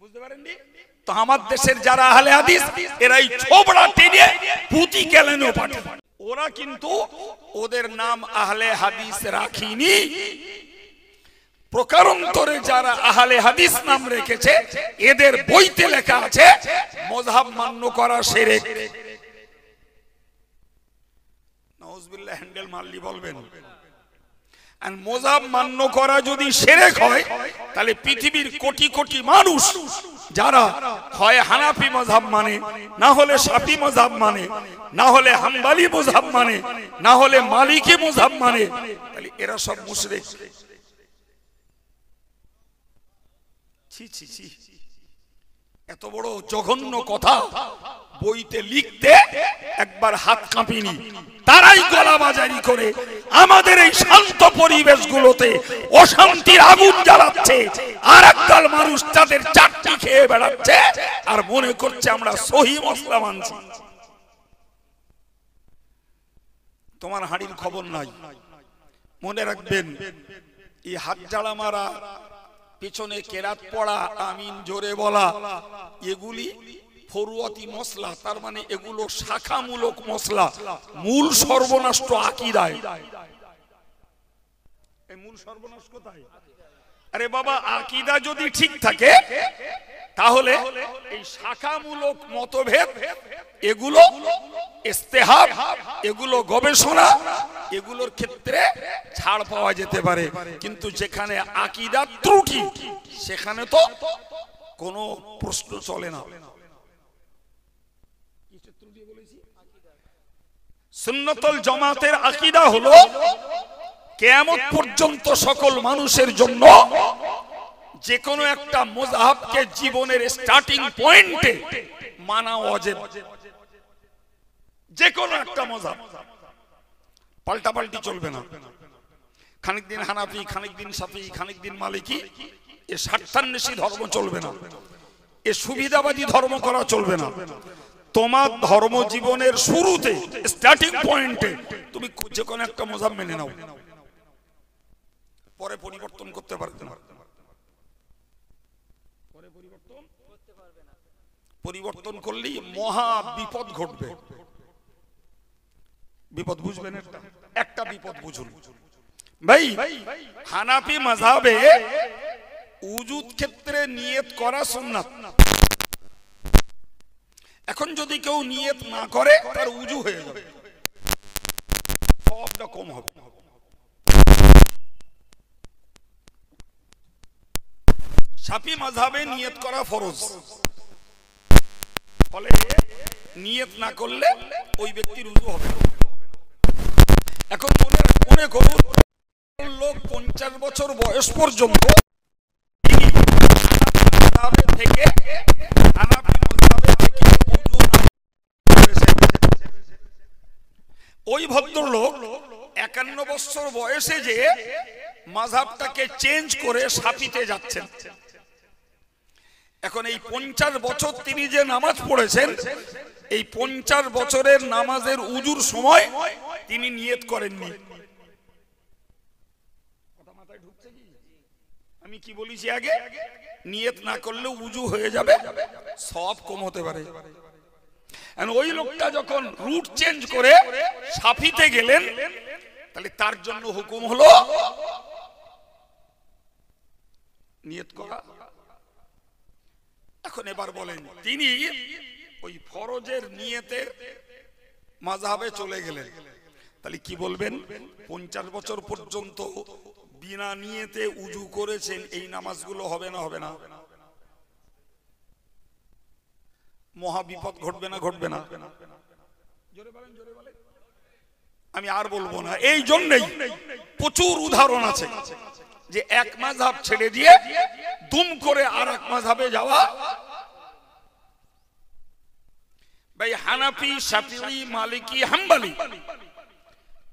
বুঝতে পারেননি তো? আমার দেশের যারা আহলে হাদিস এরাই ছোবড়া টেনে পুঁতি কেলেনো পাঠায়। ওরা কিন্তু ওদের নাম আহলে হাদিস রাখিনি, প্রকারান্তরে যারা আহলে হাদিস নাম রেখেছে এদের বইতে লেখা আছে মযহাব মান্য করা শিরক। নাউজুবিল্লাহ, হ্যান্ডেল মারলি বলবেন। আর মযহাব মান্য করা যদি শিরক হয় তাহলে পৃথিবীর কোটি কোটি মানুষ যারা হয় হানাফি মযহাব মানে, না হলে শাফি মযহাব মানে, না হলে হাম্বলি মযহাব মানে, না হলে মালিকি মযহাব মানে, তাহলে এরা সব মুশরিক। ছি ছি ছি, এত বড় জঘন্য কথা বইতে লিখতে একবার হাত কাঁপিনি। তারাই গলাবাজারি করে আমাদের এই শান্ত পরিবেশগুলোতে অশান্তির আগুন জ্বালাচ্ছে, আর একদল মানুষ তাদের চাটনি খেয়ে বেড়াচ্ছে আর মনে করছে আমরা সহি মশলা মানছি। তোমার হাড়ির খবর নাই। মনে রাখবেন, এই হাত জ্বালা মারা, পিছনে কেরাত পড়া, আমিন জোরে বলা, এগুলি ফরুয়াতি মশলা, তার মানে এগুলো শাখামূলক মশলা। মূল সর্বনাশ তো আকীদায়। এই মূল সর্বনাশ কোথায়? আরে বাবা, আকীদা যদি ঠিক থাকে তাহলে এই শাখামূলক মতভেদ, এগুলো ইস্তেহাব, এগুলো গবেষণা, এগুলোর ক্ষেত্রে ছাড় পাওয়া যেতে পারে। কিন্তু যেখানে আকীদা ত্রুটি সেখানে তো কোনো প্রশ্ন চলে না। সুন্নাতুল জামাতের আকীদা হলো কিয়ামত পর্যন্ত সকল মানুষের জন্য যে কোনো একটা মাযহাবকে জীবনের স্টার্টিং পয়েন্টে মানা ওয়াজিব। যে কোনো একটা মাযহাব পাল্টাপাল্টি চলবে না। খানিক দিন হানাফি, খানিক দিন শাফি, খানিক দিন মালিকি, এ স্বার্থান্বেষী ধর্ম চলবে না, এ সুবিধাবাদী ধর্ম করা চলবে না। তোমার ধর্ম জীবনের শুরুতে স্টার্টিং পয়েন্টে তুমি যে কোনো একটা মাযহাব মেনে নাও, পরে পরিবর্তন করতে পারবে না। পরিবর্তন করলেই মহা বিপদ ঘটবে। বিপদ বুঝবেন? একটা বিপদ বুঝুন ভাই, হানাফি মাযহাবে উজুদ ক্ষেত্রে নিয়ত করা সুন্নাত। এখন যদি কেউ নিয়ত না করে তার উজু হয়ে যাবে, সবটা কম হবে। শাফি মাযহাবে নিয়ত করা ফরজ, ফলে নিয়ত না করলে ওই ব্যক্তির উজু হবে না। এখন মনে করুন লোক 50 বছর বয়স পর্যন্ত ওই ভদ্রলোক 51 বছর বয়সে যে মাযহাবটাকে চেঞ্জ করে শাফিতে যাচ্ছেন। এখন এই 50 বছর তিনি যে নামাজ পড়েছেন, এই 50 বছরের নামাজের উজুর সময় তিনি নিয়ত করেননি। আমি কি বলেছি আগে? নিয়ত না করলে উজু হয়ে যাবে, সব কম হতে পারে। ওই লোকটা যখন রুট চেঞ্জ করে শাফিতে গেলেন, তাহলে তার জন্য হুকুম হলো নিয়ত করা। এখন এবার বলেন, তিনি ওই ফরজের নিয়তের মাযহাবে চলে গেলেন, তাহলে কি বলবেন? 50 বছর পর্যন্ত বিনা নিয়তে উজু করেছেন, এই নামাজগুলো হবে না? হবে না? মহা বিপদ ঘটবে না? ঘটবে না? আমি আর বলবো না। এই জন্যই প্রচুর উদাহরণ আছে যে এক মাযহাব ছেড়ে দিয়ে দুম করে আর এক মাযহাবে যাওয়া। ভাই, হানাফি, শাফিঈ, মালিকি, হাম্বলি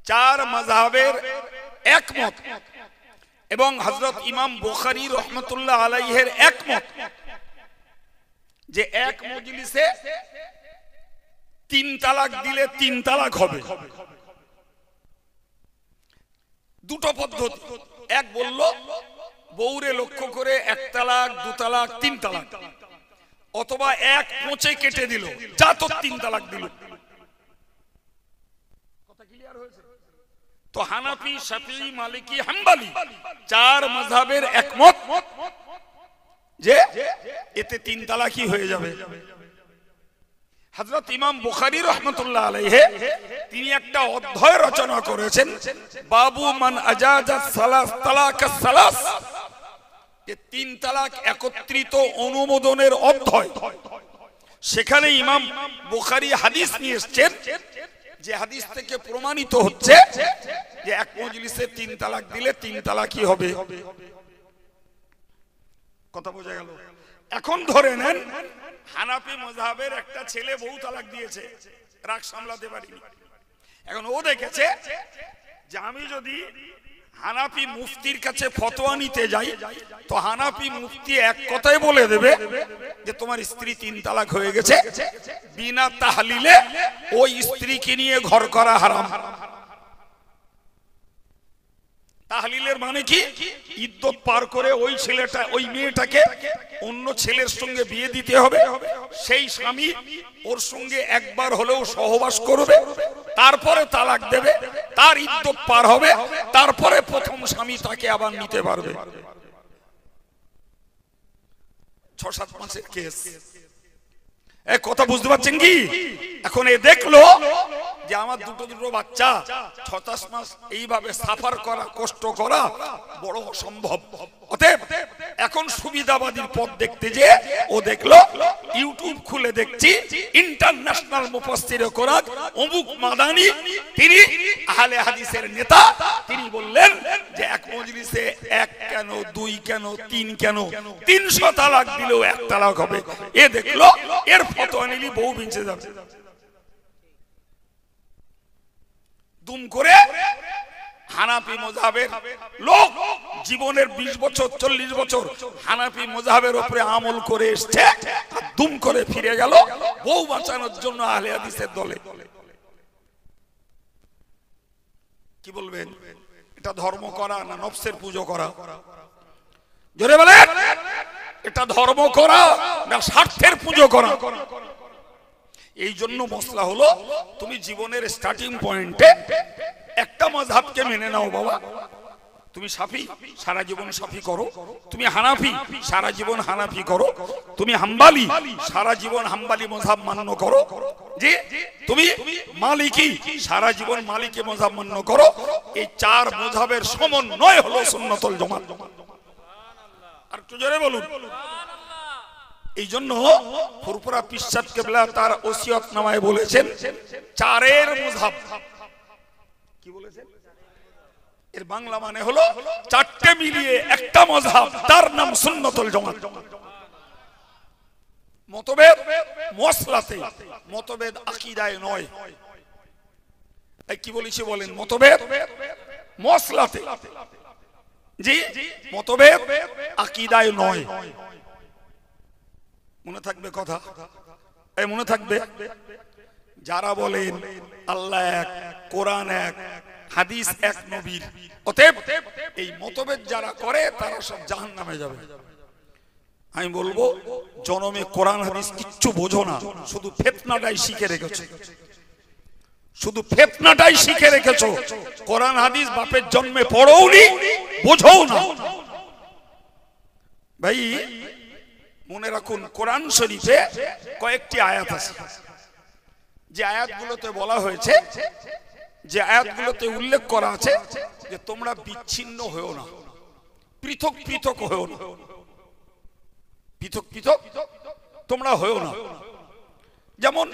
4 মাযহাবের একমত, এবং হযরত ইমাম বুখারী রাহমাতুল্লাহ আলাইহির একমত যে এক মজলিসে 3 তালাক দিলে 3 তালাক হবে। দুটো পদ্ধতি, এক বলল বউরে লক্ষ্য করে 1 তালাক 2 তালাক 3 তালাক, অথবা 1 কোঁচে কেটে দিল, যা তো 3 তালাক দিল। কথা ক্লিয়ার হয়েছে? তো হানাফি, শাফিঈ, মালিকি, হাম্বলি 4 মাযহাবের একমত যে এতে 3 তালাকই হয়ে যাবে। হযরত ইমাম বুখারী রাহমাতুল্লাহ আলাইহি তিনি একটা অধ্যায় রচনা করেছেন, বাবু মান আজাজা সালাস তালাকাস সালাস, যে 3 তালাক একত্রিত অনুমোদনের অধ্যায়। সেখানে ইমাম বুখারী হাদিস নিয়ে এসেছেন, যে হাদিস থেকে প্রমাণিত হচ্ছে যে এক মজলিসে 3 তালাক দিলে 3 তালাকই হবে। কথা বোঝা গেল? এখন ধরে নেন হানাফি মাযহাবের একটা ছেলে বহু তালাক দিয়েছে, রাগ সামলাতে পারিনি। এখন ও দেখেছে যে আমি যদি হানাফি মুফতির কাছে ফতোয়া নিতে যাই, তো হানাফি মুফতি এক কথাই বলে দেবে যে তোমার স্ত্রী 3 তালাক হয়ে গেছে, বিনা তাহলিলে ওই স্ত্রীকে নিয়ে ঘর করা হারাম। তাহলিলের মানে কি? ইদ্যত পার করে ওই ছেলেটা, ওই মেয়েটাকে অন্য ছেলের সঙ্গে বিয়ে দিতে হবে, সেই স্বামী ওর সঙ্গে একবার হলেও সহবাস করবে, তারপরে তালাক দেবে, তার ইদ্যত পার হবে, তারপরে প্রথম স্বামী তাকে আবার নিতে পারবে। 6-7 মাসের কেস। এই কথা বুঝতে পারছেন কি? এখন এ দেখলো যে আমার দুটো বাচ্চা 6-7 মাস এইভাবে সাফার করা, কষ্ট করা বড় অসম্ভব। অতএব এখন সুবিধাবাদীর পথ দেখতে যে ও দেখলো ইউটিউব খুলে দেখছি ইন্টারন্যাশনাল মুফাসসিরে কোরআন অমুক মাদানি, তিনি আহলে হাদিসের নেতা, তিনি বললেন যে এক মজলিসে 1 কেন 2 কেন 3 কেন 300 তালাক দিলেও 1 তালাক হবে। এ দেখলো এর ফতোয়া নিলি বউ বেঁচে যাবে। দুম করে হানাফি মাযহাবের লোক জীবনের 20 বছর 40 বছর হানাফি মাযহাবের উপরে আমল করে এসেছে, দুম করে ফিরে গেল বউ বাঁচানোর জন্য আহলে হাদিসের দলে। কি বলবেন? এটা ধর্ম করা না নফসের পুজো করা? জোরে বলেন, এটা ধর্ম করা না স্বার্থের পুজো করা? এই জন্য মসলা হলো তুমি জীবনের স্টার্টিং পয়েন্টে একটা মাযহাবকে মেনে নাও বাবা। তুমি শাফি, সারা জীবন শাফি করো। তুমি হানাফি, সারা জীবন হানাফি করো। তুমি হাম্বলি, সারা জীবন হাম্বলি মাযহাব মান্য করো। যে তুমি মালিকি, সারা জীবন মালিকি মাযহাব মান্য করো। এই 4 মাযহাবের সমন্বয় হলো সুন্নাতুল জামাত। আর একটু জোরে বলুন। এই জন্য ফুরফুরা পিরসাদ কেবলা তার ওসিয়ত নামায় বলেছেন 4 মাযহাব। কি বলেছেন? এর বাংলা মানে হলো 4টে মিলিয়ে একটা মাযহাব, তার নাম সুন্নাতুল জামাত। মতভেদ মসলাতে, মতভেদ আকীদায় নয়। এই কি বলেছি বলেন? মতভেদ মসলাতে, জি, মতভেদ আকীদায় নয়। মনে থাকবে কথা? এই মনে থাকবে? যারা বলেন আল্লাহ এক, কোরআন এক, হাদিস এক নবীর, অতএব এই মতভেদ যারা করে তারা সব জাহান্নামে যাবে। আমি বলবো জনমে কোরআন হাদিস কিচ্ছু বোঝো না, শুধু ফিতনাটাই শিখে রেখেছো, শুধু ফিতনাটাই শিখে রেখেছো। কোরআন হাদিস বাপের জন্মে পড়োনি, বোঝোও না। ভাই মনে রাখুন, কোরআন শরীফে কয়েকটি আয়াত আছে, যে আয়াতগুলোতে বলা হয়েছে, যে আয়াতগুলোতে উল্লেখ করা আছে যে তোমরা বিচ্ছিন্ন হও না, পৃথক পৃথক হও না, পৃথক পৃথক তোমরা হও না। যেমন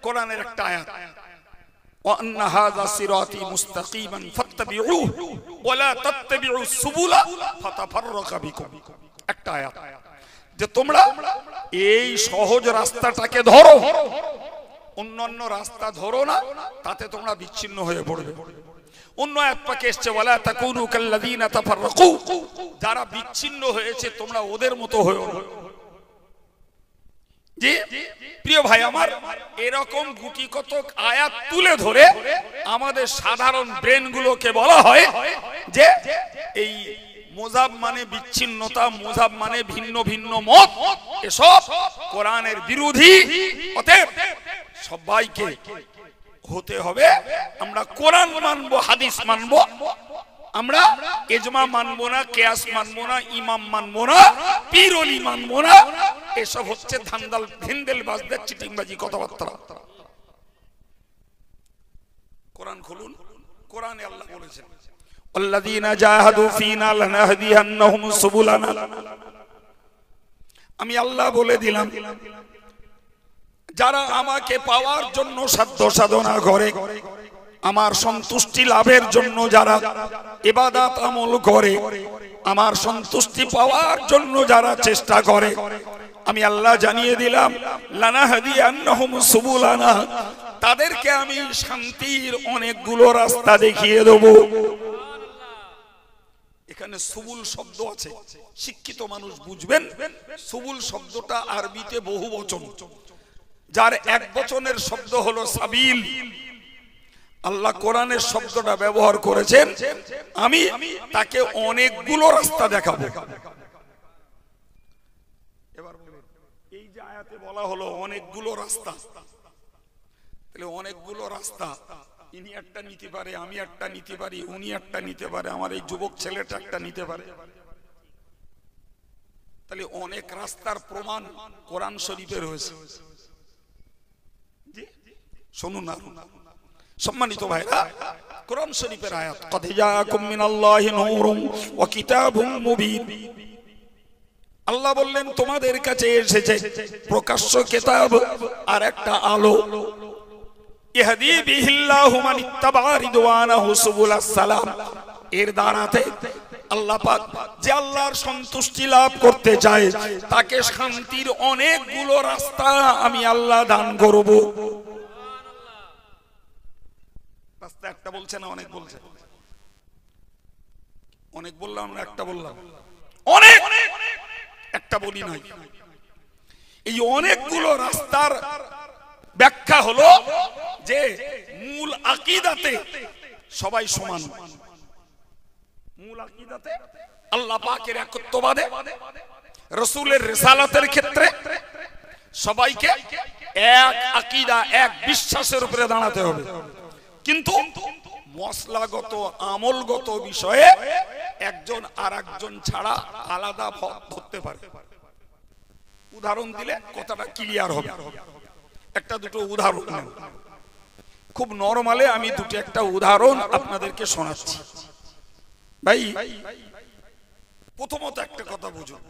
কোরআনের একটা আয়াত, وأن هذا صراطي مستقيما فاتبعوه ولا تتبعوا السبل فتفرق بكم। একটা আয়াত যে তোমরা এই সহজ রাস্তাটাকে ধরো, অন্যান্য রাস্তা ধরো না, তাতে তোমরা বিচ্ছিন্ন হয়ে পড়বে। অন্য আয়াত পাকে এসেছে ওয়ালা তাকুনু কাল্লাযিনা তাফাররাকু, যারা বিচ্ছিন্ন হয়েছে তোমরা ওদের মতো হয়ো না। জি প্রিয় ভাই আমার, এরকম গুটি কতক আয়াত তুলে ধরে আমাদের সাধারণ ব্রেন গুলোকে বলা হয় যে এই মোজাব মানে বিচ্ছিন্নতা, মোজাব মানে ভিন্ন ভিন্ন মত, এসব কোরআনের বিরোধী। অতএব সবাইকে হতে হবে আমরা কোরআন মানবো, হাদিস মানবো, আমরা ইজমা মানবো না, কিয়াস মানবো না, ইমাম মানবো না, পীর ওলি মানবো না। এসব হচ্ছে ধান্দাল ভিন্দেল বাজদের চিটিংবাজি কথাবার্তা। কোরআন খুলুন, কোরআনে আল্লাহ বলেছেন আল্লাযীনা জাহাদু ফীনা লানাহদিয়ান্নাহুম সুবুলানা। আমি আল্লাহ বলে দিলাম যারা আমাকে পাওয়ার জন্য সাধ্য সাধনা করে, আমার সন্তুষ্টি লাভের জন্য যারা ইবাদত আমল করে, আমার সন্তুষ্টি পাওয়ার জন্য যারা চেষ্টা করে, আমি আল্লাহ জানিয়ে দিলাম লানাহদিয়ান্নাহুম সুবুলানা, তাদেরকে আমি শান্তির অনেকগুলো রাস্তা দেখিয়ে দেব। এখানে সুবুল শব্দ আছে, শিক্ষিত মানুষ বুঝবেন। সুবুল শব্দটা আরবিতে বহুবচন, যার এক বচনের শব্দ হলো সাবিল। আল্লাহ কোরআনের শব্দটা ব্যবহার করেছেন, আমি তাকে অনেকগুলো রাস্তা দেখাবো। এবার বলুন, এই যে আয়াতে বলা হলো অনেকগুলো রাস্তা, তাহলে অনেকগুলো রাস্তা, ইনি একটা নিতে পারে, আমি একটা নিতে পারি, উনি একটা নিতে পারে, আমার এই যুবক ছেলেটা একটা নিতে পারে। তাহলে অনেক রাস্তার প্রমাণ কোরআন শরীফে রয়েছে। শুনুন না সম্মানিত ভাইরা, কোরআন শরীফের আয়াত কদ জাআকুম মিনাল্লাহি নূরুন ওয়া কিতাবুম মুবিন। আল্লাহ বললেন তোমাদের কাছে এসেছে প্রকাশ্য কিতাব আর একটা আলো। ইহদি বিহিল্লাহু মান ইত্তাবা রিদওয়ানাহু সুবুলাস সালাম। এর দ্বারাতে আল্লাহ পাক যে আল্লাহর সন্তুষ্টি লাভ করতে চায় তাকে শান্তির অনেকগুলো রাস্তা আমি আল্লাহ দান করব। রাস্তা একটা বলছে না, অনেক বলছে। অনেক বললাম না, একটা বললাম, অনেক একটা বলি নাই। এই অনেকগুলো রাস্তার ব্যাখ্যা হলো যে মূল আকীদাতে সবাই সমান। মূল আকীদাতে আল্লাহ পাকের একত্ববাদে, রাসূলের রিসালাতের ক্ষেত্রে সবাইকে এক আকীদা, এক বিশ্বাসের উপরে দাঁড়াতে হবে। কিন্তু মশলাগত আমলগত বিষয়ে একজন আর একজন ছাড়া আলাদা পথ ধরতে পারে। উদাহরণ দিলে কথাটা ক্লিয়ার হবে। একটা দুটো উদাহরণ নেন, খুব নরমালে আমি দুটো একটা উদাহরণ আপনাদেরকে শোনাচ্ছি। ভাই প্রথমত একটা কথা বুঝুন,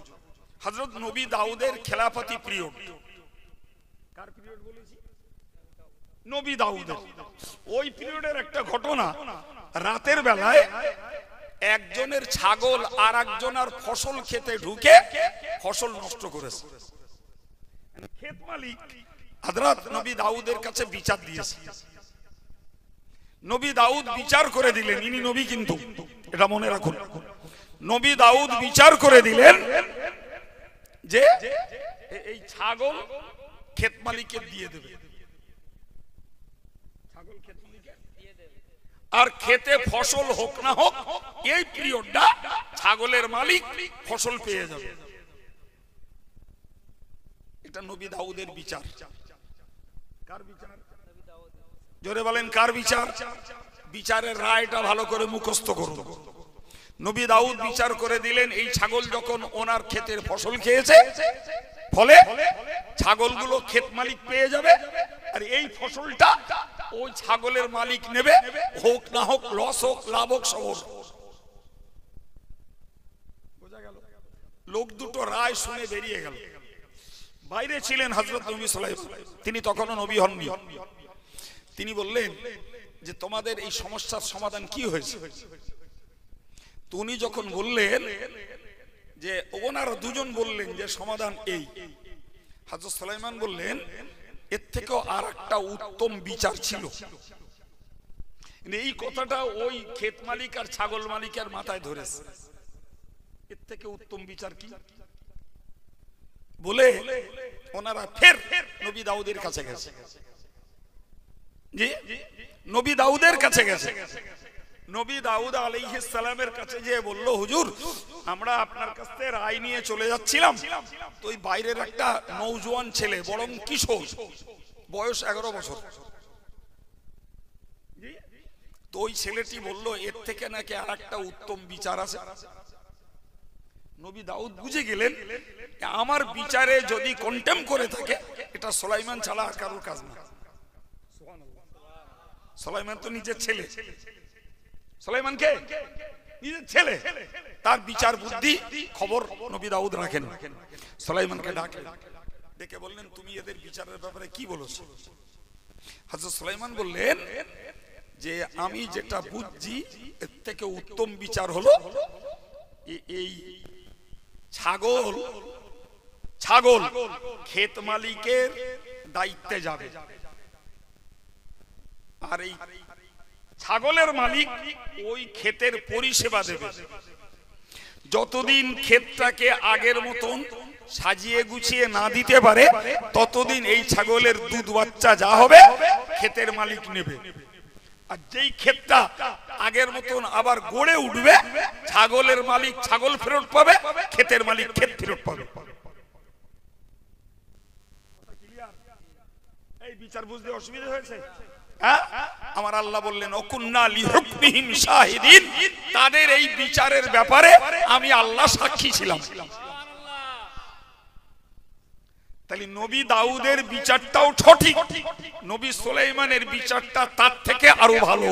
হযরত নবী দাউদের খেলাফতি পিরিয়ড, কার পিরিয়ড বলেছি? নবী দাউদের। ওই পিরিয়ডের একটা ঘটনা, রাতের বেলায় একজনের ছাগল আর একজনের ফসল খেতে ঢুকে ফসল নষ্ট করেছে। ক্ষেত মালিক হযরত নবী দাউদের কাছে বিচার দিয়েছে। নবী দাউদ বিচার করে দিলেন, ইনি নবী কিন্তু, এটা মনে রাখুন। নবী দাউদ বিচার করে দিলেন যে এই ছাগল ক্ষেত মালিককে দিয়ে দেবে, আর খেতে ফসল হোক না হোক এই পিরিয়ডটা ছাগলের মালিক ফসল পেয়ে যাবে। এটা নবী দাউদের বিচার। কার বিচার? জোরে বলেন কার বিচার? বিচারের রায়টা ভালো করে মুখস্থ করুন। নবী দাউদ বিচার করে দিলেন এই ছাগল যখন ওনার ক্ষেতের ফসল খেয়েছে, ফলে ছাগলগুলো ক্ষেত মালিক পেয়ে যাবে, আর এই ফসলটা ওই ছাগলের মালিক নেবে, হোক না হোক, লস হোক, লাভ হোক, সব হোক। বোঝা গেল? লোক দুটো রায় শুনে বেরিয়ে গেল। বাইরে ছিলেন হযরত নবী সাল্লাল্লাহু আলাইহি ওয়াসাল্লাম, তিনি তখনও নবী হননি। তিনি বললেন যে তোমাদের এই সমস্যার সমাধান কি হয়েছে? উনি যখন বললেন যে ওনারা দুজন বললেন যে সমাধান এই, হযরত সুলাইমান বললেন এর থেকেও আর একটা উত্তম বিচার ছিল। এই কথাটা ওই ক্ষেত মালিক আর ছাগল মালিকের মাথায় ধরেছে, এর থেকে উত্তম বিচার কি বলে ওনারা ফের নবী দাউদের কাছে গেছে। জি, নবী দাউদের কাছে গেছে। নবী দাউদ আলাইহিস সালামের কাছে যে বলল, হুজুর আমরা আপনার কাছ থেকে রায় নিয়ে চলে যাচ্ছিলাম, তো ওই বাইরের একটা নওজোয়ান ছেলে, বরং কিশোর, বয়স 11 বছর, তো ওই ছেলেটি বলল এর থেকে নাকি আর একটা উত্তম বিচার আছে। নবী দাউদ বুঝে গেলেন আমার বিচারে যদি কন্টেম করে থাকে, এটা সুলাইমান ছাড়া আর কারোর কাজ না। সুলাইমান তো নিজের ছেলে, সুলাইমান কে? নিজের ছেলে, তার বিচার বুদ্ধি খবর নবী দাউদ রাখেন। সুলাইমানকে ডাকলেন, ডেকে বললেন তুমি এদের বিচারের ব্যাপারে কি বলেছো? হযরত সুলাইমান বললেন যে আমি যেটা বুঝছি এর থেকে উত্তম বিচার হলো এই ছাগল ক্ষেত মালিকের দায়িত্বে যাবে, আর এই ছাগলের মালিক ওই ক্ষেতের পরিষেবা দেবে। যতদিন ক্ষেতটাকে আগের মতন সাজিয়ে গুছিয়ে না দিতে পারে, ততদিন এই ছাগলের দুধ বাচ্চা যা হবে ক্ষেতের মালিক নেবে। আর যেই ক্ষেতটা আগের মতন আবার গড়ে উঠবে, ছাগলের মালিক ছাগল ফেরত পাবে, ক্ষেতের মালিক ক্ষেত ফেরত পাবে। এই বিচার বুঝতে অসুবিধা হয়েছে? আমার আল্লাহ বললেন ওকুন্না লিহুকমিহিম শাহিদিন, তাদের এই বিচারের ব্যাপারে আমি আল্লাহ সাক্ষী ছিলাম। তাহলে নবী দাউদের বিচারটাও সঠিক, নবী সুলাইমানের বিচারটা তার থেকে আরো ভালো।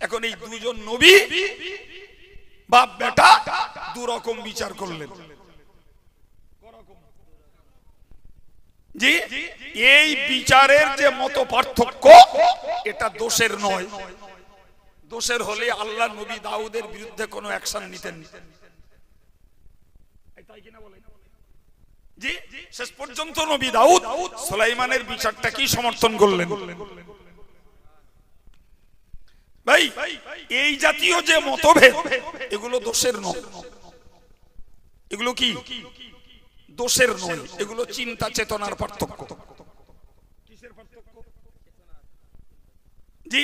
এখন এই দুজন নবী বাপ বেটা দু রকম বিচার করলেন। জি, এই বিচারের যে মত পার্থক্য, এটা দোষের নয়। দোষের হলে আল্লাহ নবী দাউদের বিরুদ্ধে কোনো অ্যাকশন নিতেন। তাই কিনা বলেন? জি, শেষ পর্যন্ত নবী দাউদ সুলাইমানের বিচারটা কি সমর্থন করলেন? ভাই, এই জাতীয় যে মতভেদ, এগুলো দোষের নয়। এগুলো কি দোষের নয়, এগুলো চিন্তা চেতনার পার্থক্য। কিসের পার্থক্য? জি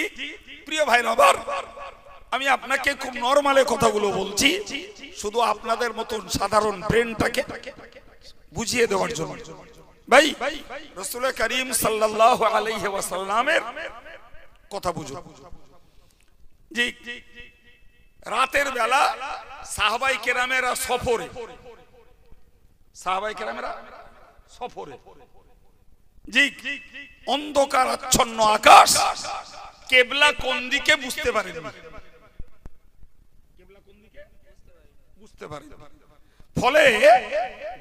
প্রিয় ভাই, আবার আমি আপনাকে খুব নরমালে কথাগুলো বলছি, শুধু আপনাদের মতন সাধারণ ব্রেনটাকে বুঝিয়ে দেওয়ার জন্য। ভাই, রাসূল করিম সাল্লাল্লাহু আলাইহি ওয়াসাল্লামের কথা বুঝুন। জি, রাতের বেলা সাহাবায়ে কেরামেরা সফরে, সাহাবায়ে কেরামেরা সফরে, জি, অন্ধকার আচ্ছন্ন আকাশ, কিবলা কোন দিকে বুঝতে পারেন না, কিবলা কোন দিকে বুঝতে পারেন। ফলে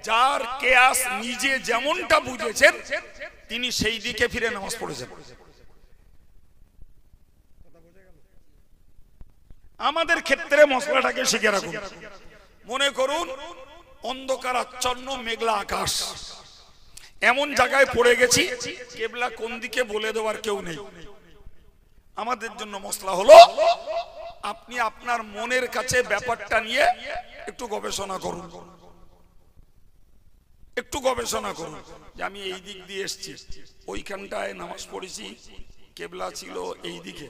যার কিয়াস নিজে যেমনটা বুঝেছেন তিনি সেই দিকে ফিরে নামাজ পড়েছেন। আমাদের ক্ষেত্রে মশলাটাকে শিখে রাখুন। মনে করুন অন্ধকার আচ্ছন্ন মেঘলা আকাশ, এমন জায়গায় পড়ে গেছি কিবলা কোন দিকে বলে দেওয়ার কেউ নেই। আমাদের জন্য মশলা হলো আপনি আপনার মনের কাছে ব্যাপারটা নিয়ে একটু গবেষণা করুন, একটু গবেষণা করুন যে আমি এই দিক দিয়ে এসেছি, ওইখানটায় নামাজ পড়েছি, কিবলা ছিল এই দিকে,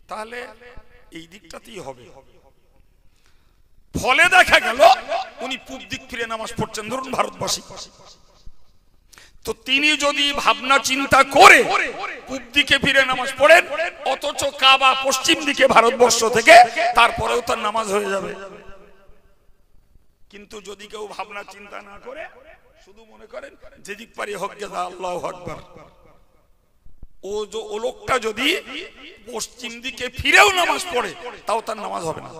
তাহলে এই দিকটাতেই হবে। ফলে দেখা গেল উনি পূব দিক ফিরে নামাজ পড়ছেন, ধরুন ভারতবাসী, তো তিনি যদি ভাবনা চিন্তা করে পূব দিকে ফিরে নামাজ পড়েন, অথচ কাবা পশ্চিম দিকে ভারতবর্ষ থেকে, তারপরেও তার নামাজ হয়ে যাবে। কিন্তু যদি কেউ ভাবনা চিন্তা না করে শুধু মনে করেন যেদিক পারি হোক গেদা আল্লাহু আকবার, ও লোকটা যদি পশ্চিম দিকে ফিরেও নামাজ পড়ে তাও তার নামাজ হবে না।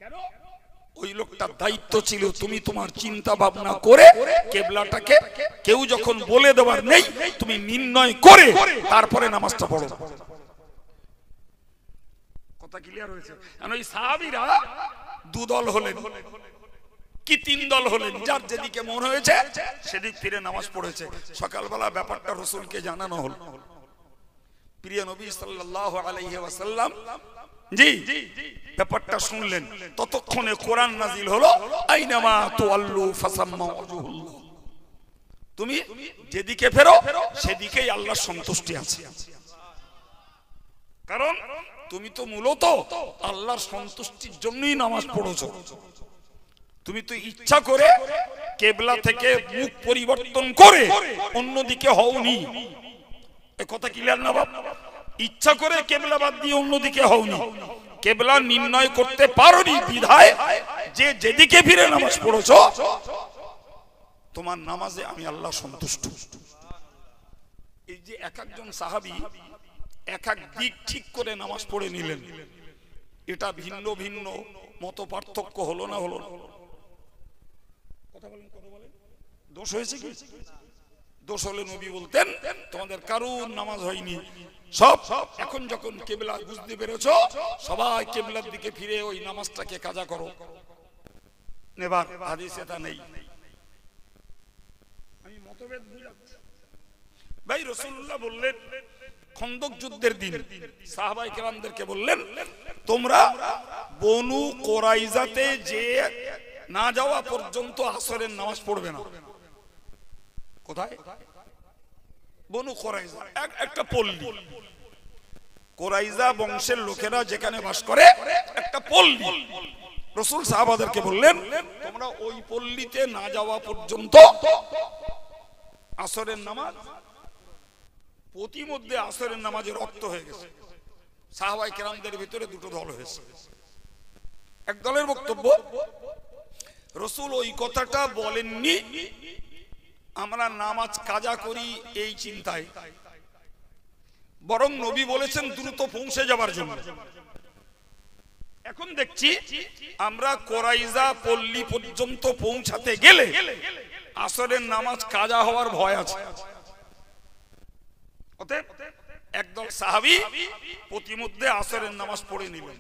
কেন? ওই লোকটার দায়িত্ব ছিল তুমি তোমার চিন্তা ভাবনা করে কিবলাটাকে কেউ যখন বলে দেওয়ার নেই তুমি নির্ণয় করে তারপরে নামাজটা পড়ো। কথা ক্লিয়ার হয়েছে? কারণ ওই সাহাবীরা দুদল হলেন কি তিন দল হলেন, যার যেদিকে মন হয়েছে সেদিক ফিরে নামাজ পড়েছে। সকালবেলা ব্যাপারটা রাসূলকে জানানো হলো। প্রিয় নবী সাল্লাল্লাহু আলাইহি ওয়াসাল্লাম জি ব্যাপারটা শুনলেন, ততক্ষণে কোরআন নাজিল হলো আইনামা তুআল্লু ফাসাম্মা ওয়াজহুল্লাহ, তুমি যেদিকে ফেরো সেদিকেই আল্লাহর সন্তুষ্টি আছে। কারণ তুমি তো মূলত আল্লাহর সন্তুষ্টির জন্যই নামাজ পড়েছো। তুমি তো ইচ্ছা করে কেবলা থেকে মুখ পরিবর্তন করে অন্যদিকে হওনি। এ কথা ক্লিয়ার না বাবা? ইচ্ছা করে কেবলা বাদ দিয়ে অন্যদিকে হওনি, কেবলা নির্ণয় করতে পারোনি বিধায় যে যেদিকে ফিরে নামাজ পড়েছো তোমার নামাজে আমি আল্লাহ সন্তুষ্ট। এই যে এক একজন সাহাবী এক এক দিক ঠিক করে নামাজ পড়ে নিলেন, এটা ভিন্ন ভিন্ন মত পার্থক্য হলো না? হলো না? কথা বলেন, কথা বলেন। দোষ হয়েছে কি? দোষ হলে নবী বলতেন তোমাদের কারুর নামাজ হয়নি, সব এখন যখন কেবলা বুঝতে পেরেছো সবাই কেবলার দিকে ফিরে ওই নামাজটাকে কাজা করো। নেবার হাদিসে তা নেই। আমি মতভেদ বুঝাচ্ছি ভাই। রাসূলুল্লাহ বললেন খন্দক যুদ্ধের দিন সাহাবায়ে কেরামদেরকে বললেন তোমরা বনু কোরাইজাতে যে না যাওয়া পর্যন্ত আসরের নামাজ পড়বে না। কোথায়? বনু কোরাইজা, একটা পল্লী, কোরাইজা বংশের লোকেরা যেখানে বাস করে একটা পল্লী। রাসূল সাহাবাদেরকে বললেন তোমরা ওই পল্লীতে না যাওয়া পর্যন্ত আসরের নামাজ। প্রতিমধ্যে আসরের নামাজের রক্ত হয়ে গেছে। সাহাবায়ে কেরামদের ভিতরে দুটো দল হয়েছে। এক দলের বক্তব্য রাসূল ওই কথাটা বলেননি আমরা নামাজ কাজা করি এই চিন্তায়, বরং নবী বলেছেন দ্রুত পৌঁছে যাবার জন্য। এখন দেখছি আমরা কোরাইজা পল্লী পর্যন্ত পৌঁছাতে গেলে আসরের নামাজ কাজা হওয়ার ভয় আছে। অতএব একদল সাহাবী প্রতিমধ্যে আসরের নামাজ পড়ে নিলেন।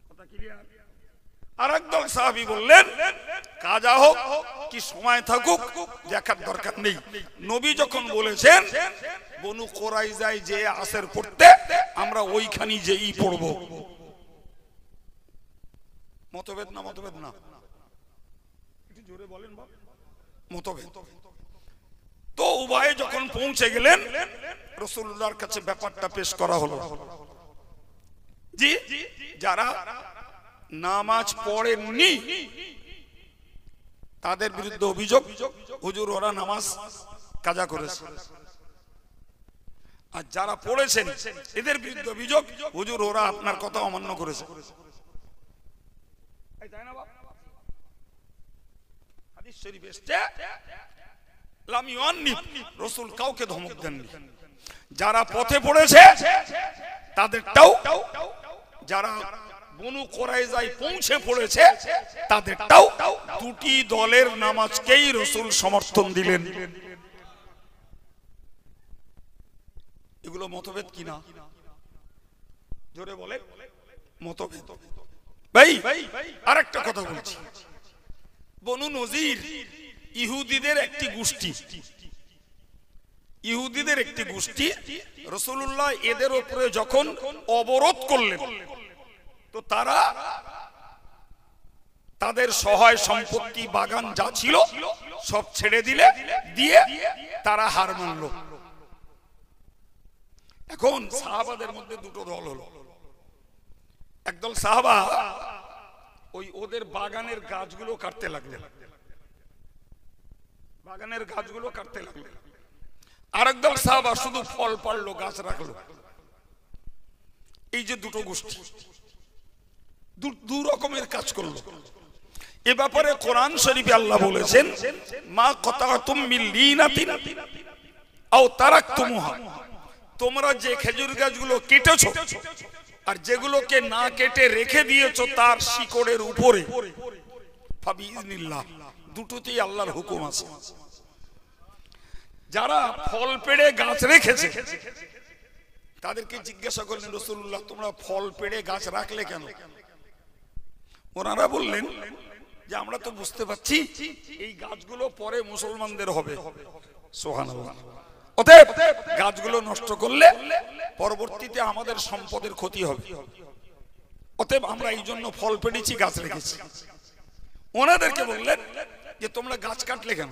কথা ক্লিয়ার? আর একদল সাহাবী বললেন কাজা হোক কি সময় থাকুক দেখার দরকার নেই। নবী যখন বলেছেন বনু কোরাইজায় যে আসর পড়তে আমরা ওইখানেই যেই পড়ব। মতভেদ না? মতভেদ না? একটু জোরে বলেন বাবা। মতভেদ। তো উভয়ে যখন পৌঁছে গেলেন রাসূলুল্লাহর কাছে ব্যাপারটা পেশ করা হলো। জি, যারা নামাজ পড়েননি তাদের বিরুদ্ধে অভিযোগ হুজুর ওরা নামাজ কাজা করেছে, আর যারা পড়েছেন এদের বিরুদ্ধে অভিযোগ হুজুর ওরা আপনার কথা অমান্য করেছে। হাদিস শরীফ এসেছে লাম ইউআন্নিব, রাসূল কাউকে ধমক দেননি। যারা পথে পড়েছে তাদেরটাও, যারা বনু কোরাইজায় পৌঁছে পড়েছে তাদেরটাও, দুটি দলের নামাজকেই রাসূল সমর্থন দিলেন। এগুলো মতভেদ কিনা? জোরে বলে মতভেদ। ভাই আরেকটা কথা বলছি, বনু নজির ইহুদিদের একটি গোষ্ঠী, ইহুদিদের একটি গোষ্ঠী রাসূলুল্লাহ এদের উপরে যখন অবরোধ করলেন তো তারা তাদের সহায় সম্পত্তি বাগান যা ছিল সব ছেড়ে দিয়ে তারা হার মানল। এখন সাহাবাদের মধ্যে দুটো দল হলো। একদল সাহাবা ওই ওদের বাগানের গাছগুলো কাটতে লাগলেন, বাগানের গাছগুলো কাটতে লাগলেন। আরেকদল সাহাবা শুধু ফল পাড়লো, গাছ রাখলো। এই যে দুটো গোষ্ঠী দু রকমের কাজ করলো। এ ব্যাপারে কোরআন শরীফে আল্লাহ বলেছেন মা কাতাতুম মিন লিনাতিন আও তারাকতুমুহা, তোমরা যে খেজুর গাছগুলো কেটেছো আর যেগুলোকে না কেটে রেখে দিয়েছো তার শিকড়ের উপরে ফাবিইজনিল্লাহ, দুটোতেই আল্লাহর হুকুম আছে। যারা ফল পেড়ে গাছ রেখেছে তাদেরকে জিজ্ঞাসা করলেন রাসূলুল্লাহ তোমরা ফল পেড়ে গাছ রাখলে কেন? ওনারা বললেন যে আমরা তো বুঝতে পারছি এই গাছগুলো পরে মুসলমানদের হবে। সুবহানাল্লাহ। অতএব গাছগুলো নষ্ট করলে পরবর্তীতে আমাদের সম্পদের ক্ষতি হবে, অতএব আমরা এই জন্য ফল পেড়েছি, গাছ রেখেছি। ওনাদেরকে বললেন যে তোমরা গাছ কাটলে কেন?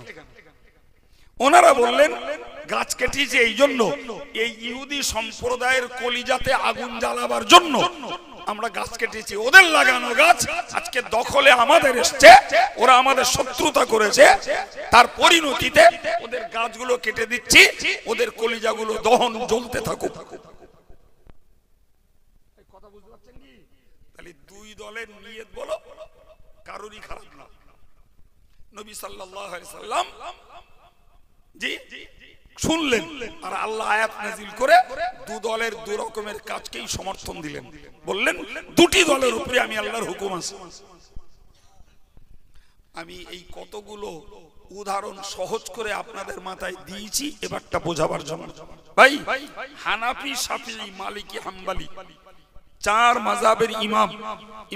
ওনারা বললেন গাছ কেটেছে এই জন্য, এই ইহুদি সম্প্রদায়ের কলিজাতে আগুন জ্বালাবার জন্য আমরা গাছ কেটেছি। ওদের লাগানো গাছ আজকে দখলে আমাদের এসছে, ওরা আমাদের শত্রুতা করেছে, তার পরিণতিতে ওদের গাছগুলো কেটে দিচ্ছি, ওদের কলিজাগুলো দহন জ্বলতে থাকুক। কথা বুঝতে পারছেন কি? তাহলে দুই দলের নিয়ত বলো কারোরই খারাপ না। নবী সাল্লাল্লাহু আলাইহি সাল্লাম জি শুনলেন আর আল্লাহ আয়াত নাযিল করে দু দলের দু রকমের কাজকেই সমর্থন দিলেন। বললেন দুটি দলের উপরে আমি আল্লাহর হুকুম আছে। আমি এই কতগুলো উদাহরণ সহজ করে আপনাদের মাথায় দিয়েছি এবারটা বোঝাবার জন্য। ভাই, হানাফি, শাফিঈ, মালিকি, হাম্বলি চার মাযহাবের ইমাম,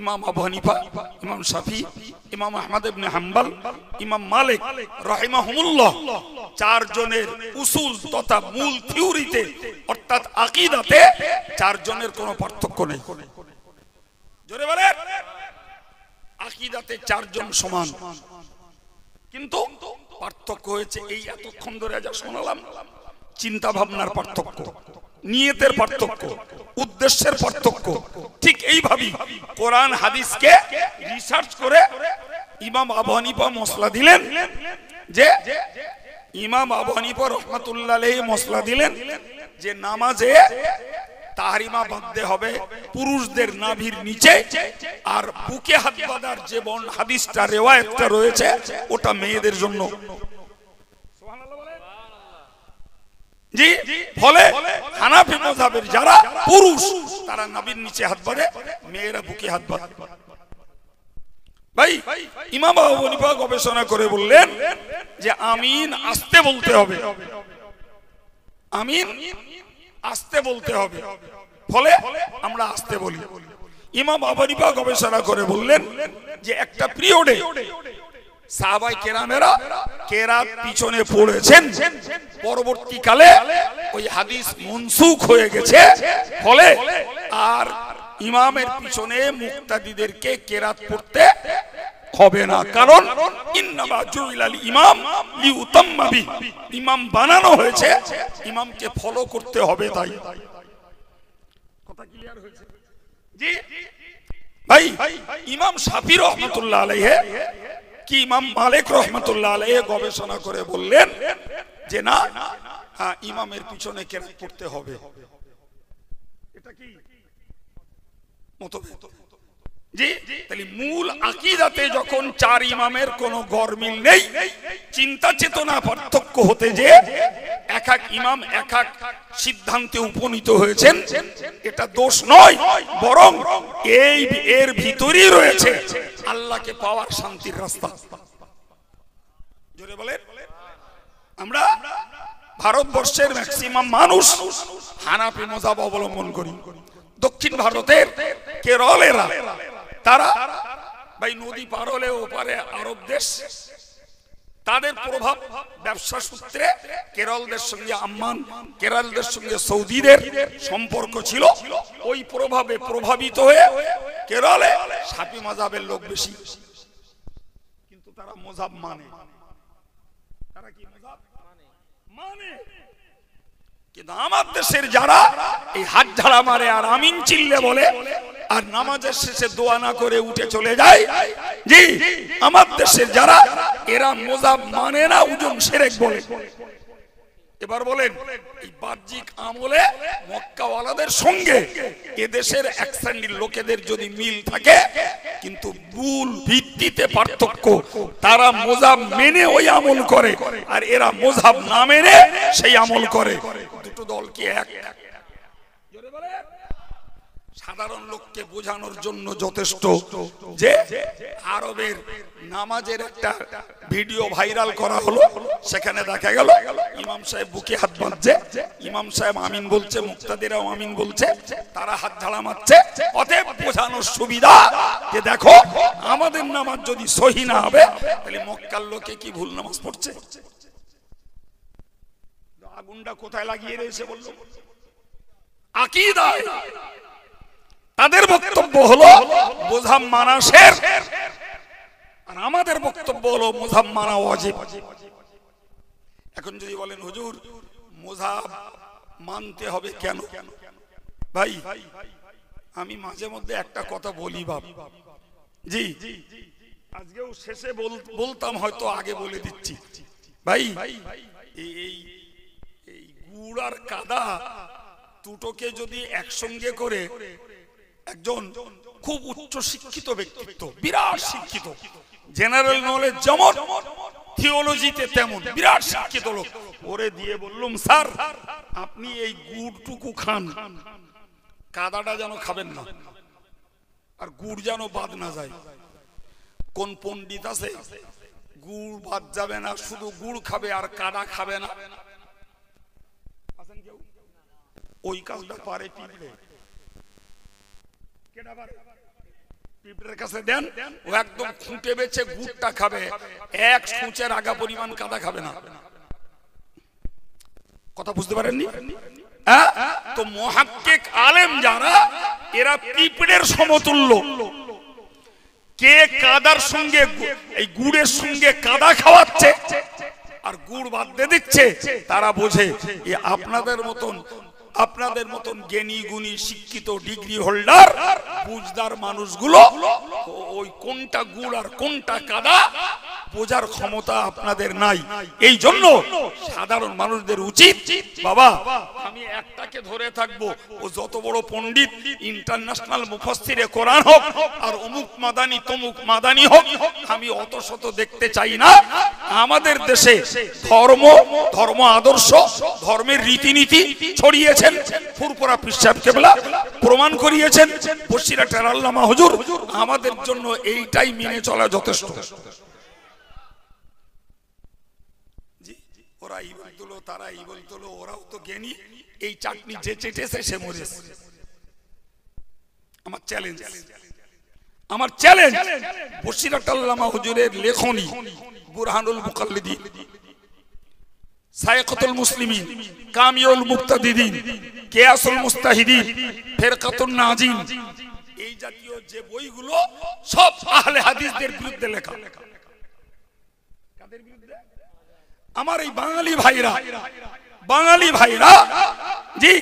ইমাম আবু হানিফা, ইমাম শাফি, ইমাম আহমদ ইবনে হাম্বল, ইমাম মালিক রাহিমাহুমুল্লাহ, চারজনের উসুল তথা মূল থিওরিতে অর্থাৎ আকীদাতে চারজনের কোনো পার্থক্য নেই। জোরে বলেন, আকীদাতে চারজন সমান, কিন্তু পার্থক্য হয়েছে এই এতক্ষণ ধরে যা শোনালাম, চিন্তা ভাবনার পার্থক্য, নিয়তের পার্থক্য, উদ্দেশ্যের পার্থক্য। ঠিক এইভাবেই কোরআন হাদিসকে রিসার্চ করে ইমাম আবু হানিফা মসলা দিলেন, যে ইমাম আবু হানিফা রাহমাতুল্লাহ আলাইহি মসলা দিলেন যে নামাজে তাহরিমা বাঁধতে হবে পুরুষদের নাভির নিচে, আর বুকে হাত বাঁধার যে হাদিসটা রিওয়ায়াতটা রয়েছে ওটা মেয়েদের জন্য। জি, ফলে হানাফি মাযহাবের যারা পুরুষ তারা নাভির নিচে হাত বাঁধে, মেয়েরা বুকে হাত বাঁধে। ভাই, ইমাম আবু হানিফা গবেষণা করে বললেন যে আমিন আস্তে বলতে হবে, আমিন আস্তে বলতে হবে, ফলে আমরা আস্তে বলি। ইমাম আবু হানিফা গবেষণা করে বললেন যে একটা পিরিয়ডে সাহাবায়ে কেরামেরা কেরাত পিছনে পড়েছেন, পরবর্তীকালে ওই হাদিস মনসুখ হয়ে গেছে, ফলে আর ইমামের পিছনে মুক্তাদিদেরকে কেরাত পড়তে হবে না, কারণ ইন্নামা জুইলাল ইমাম লিউতাম্মা বি, ইমাম বানানো হয়েছে ইমামকে ফলো করতে হবে। তাই কথা ক্লিয়ার হয়েছে? জি ভাই, ইমাম শাফি রাহমাতুল্লাহ আলাইহি কি ইমাম মালিক রাহমাতুল্লাহ আলাইহি গবেষণা করে বললেন যে না, ইমামের পিছনে কেরাত পড়তে হবে। এটা কি মতভেদ? জি, তাহলে মূল আকীদাতে যখন চার ইমামের কোনো গরমিল নেই, চিন্তা চেতনা পার্থক্য হতে যে এক এক ইমাম এক এক সিদ্ধান্তে উপনীত হয়েছেন, এটা দোষ নয়, বরং এর ভিতরেই রয়েছে আল্লাহকে পাওয়ার শান্তির রাস্তা। জোরে বলেন। আমরা ভারতবর্ষের ম্যাক্সিমাম মানুষ হানাফি মাযহাব অবলম্বন করি। দক্ষিণ ভারতের কেরলেরা, তারা ভাই নদী পার হলে ওপারে আরব দেশ, তাদের প্রভাব ব্যবসা সূত্রে কেরলদের সঙ্গে আম্মান, কেরলদের সঙ্গে সৌদিদের সম্পর্ক ছিল। ওই প্রভাবে প্রভাবিত হয়ে কেরলে শাফি মাযহাবের লোক বেশি, কিন্তু তারা মাযহাব মানে, তারা কি মাযহাব মানে? কিন্তু আমার দেশের যারা এই হাত ঝাড়া মারে আর আমিন চিল্লে বলে আর নামাজের শেষে দোয়া না করে উঠে চলে যায়, জি, আমার দেশের যারা এরা মাযহাব মানে না, উজুম শিরক বলে। এবার বলেন, এই বাহ্যিক আমলে মক্কাওয়ালাদের সঙ্গে এদেশের এক শ্রেণীর লোকেদের যদি মিল থাকে, কিন্তু মূল ভিত্তিতে পার্থক্য। তারা মাযহাব মেনে ওই আমল করে আর এরা মাযহাব না মেনে সেই আমল করে। দুটো দল কি এক? জোরে বলেন। সাধারণ লোককে বোঝানোর জন্য যথেষ্ট যে আরবের নামাজের একটা ভিডিও ভাইরাল করা হলো, সেখানে দেখা গেল ইমাম সাহেব বুকে হাত বাঁধছে, ইমাম সাহেব আমিন বলছে, মুক্তাদিরাও আমিন বলছে, তারা হাত ঝাড়া মারছে। অতএব বোঝানোর সুবিধা যে দেখো আমাদের নামাজ যদি সহি না হবে তাহলে মক্কার লোকে কি ভুল নামাজ পড়ছে। আগুনটা কোথায় লাগিয়ে রয়েছে বললো? আকীদায়। তাদের বক্তব্য হলো মাযহাব মানা শিরক, আর আমাদের বক্তব্য হলো মাযহাব মানা ওয়াজিব। এখন যদি বলেন হুজুর মুযহাব মানতে হবে কেন, ভাই আমি মাঝে মধ্যে একটা কথা বলি বাপ, জি আজকেও শেষে বলতাম, হয়তো আগে বলে দিচ্ছি ভাই, এই গুড় আর কাদা দুটোকে যদি একসঙ্গে করে একজন খুব উচ্চ শিক্ষিত ব্যক্তিত্ব, বিরাট শিক্ষিত, জেনারেল নলেজ যেমন থিওলজিতে তেমন বিরাট শিক্ষিত লোক, ওরে দিয়ে বললাম স্যার আপনি এই গুড়টুকু খান, কাদাটা যেন খাবেন না, আর গুড় যেন বাদ না যায়। কোন পণ্ডিত আছে গুড় বাদ যাবে না, শুধু গুড় খাবে আর কাদা খাবে না? ওই কাজটা পারে পিঁপড়ে। পিঁপড়ের কাছে দেন, ও একদম খুঁটে বেছে গুড়টা খাবে, এক সূচের আগা পরিমাণ কাদা খাবে না। কথা বুঝতে পারেননি? তো মুহাক্কিক আলেম যারা, এরা পিঁপড়ের সমতুল্য। কে কাদার সঙ্গে এই গুড়ের সঙ্গে কাদা খাওয়াচ্ছে আর গুড় বাদ দিয়ে দিচ্ছে, তারা বোঝে আপনাদের মতন জ্ঞানী গুণী শিক্ষিত ডিগ্রি হোল্ডার বুঝদার মানুষগুলো ওই কোনটা গুড় আর কোনটা কাদা বোঝার ক্ষমতা আপনাদের নাই। এই জন্য সাধারণ মানুষদের উচিত, বাবা আমি একটাকে ধরে থাকবো, ও যত বড় পণ্ডিত, ইন্টারন্যাশনাল মুফাসসিরে কোরআন হোক আর অমুক মাদানি তমুক মাদানি হোক, আমি অত শত দেখতে চাই না। আমাদের দেশে ধর্ম আদর্শ, ধর্মের রীতিনীতি ছড়িয়েছেন ফুরফুরা পীর সাহেব কেবলা, প্রমাণ করিয়েছেন বসিরহাটের আল্লামা হুজুর। আমাদের জন্য এইটাই মেনে চলা যথেষ্ট। ওরা এই বলতো, তারা এই বলতো, ওরাও তো জ্ঞানী, এই চাটনি যে চেটেছে সে মরেছে। আমার চ্যালেঞ্জ বসিরহাট আল্লামা হুজুরের লেখনী বুরহানুল মুকাল্লিদিন, সায়কাতুল মুসলিমিন, কামিউল মুক্তাদিদিন, কিয়াসুল মুস্তাহিদিন, ফিরকাতুন নাজিন, এই জাতীয় যে বইগুলো সব আহলে হাদিসদের বিরুদ্ধে লেখা। কাদের বিরুদ্ধে? আমার এই বাঙালি ভাইরা জি,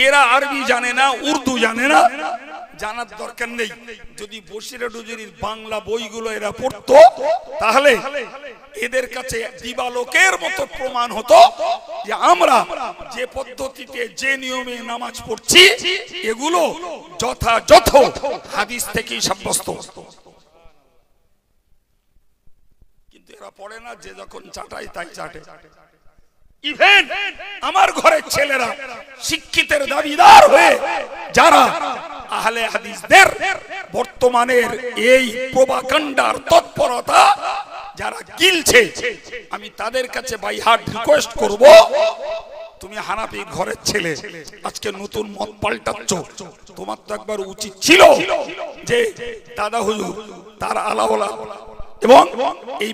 এরা আরবি জানে না, উর্দু জানে না, জানার দরকার নেই। যদি বসিরহাট হুজুরির বাংলা বইগুলো এরা পড়তো, তাহলে এদের কাছে দিবালোকের মতো প্রমাণ হতো যে আমরা যে পদ্ধতিতে যে নিয়মে নামাজ পড়ছি এগুলো যথাযথ হাদিস থেকেই সাব্যস্ত। কিন্তু এরা পড়ে না, যে যখন চাটায় তাই চাটে। ইভেন আমার ঘরের ছেলেরা শিক্ষিতের দাবিদার হয়ে যারা আহলে হাদিসদের বর্তমানের এই প্রোপাগান্ডার তৎপরতা যারা গিলছে, আমি তাদের কাছে বাই হার্ট রিকোয়েস্ট করব, তুমি হানাফি ঘরের ছেলে, আজকে নতুন মত পাল্টাচ্ছ, তোমার তো একবার উচিত ছিল যে দাদা হুজুর তার আলাওলা এবং এই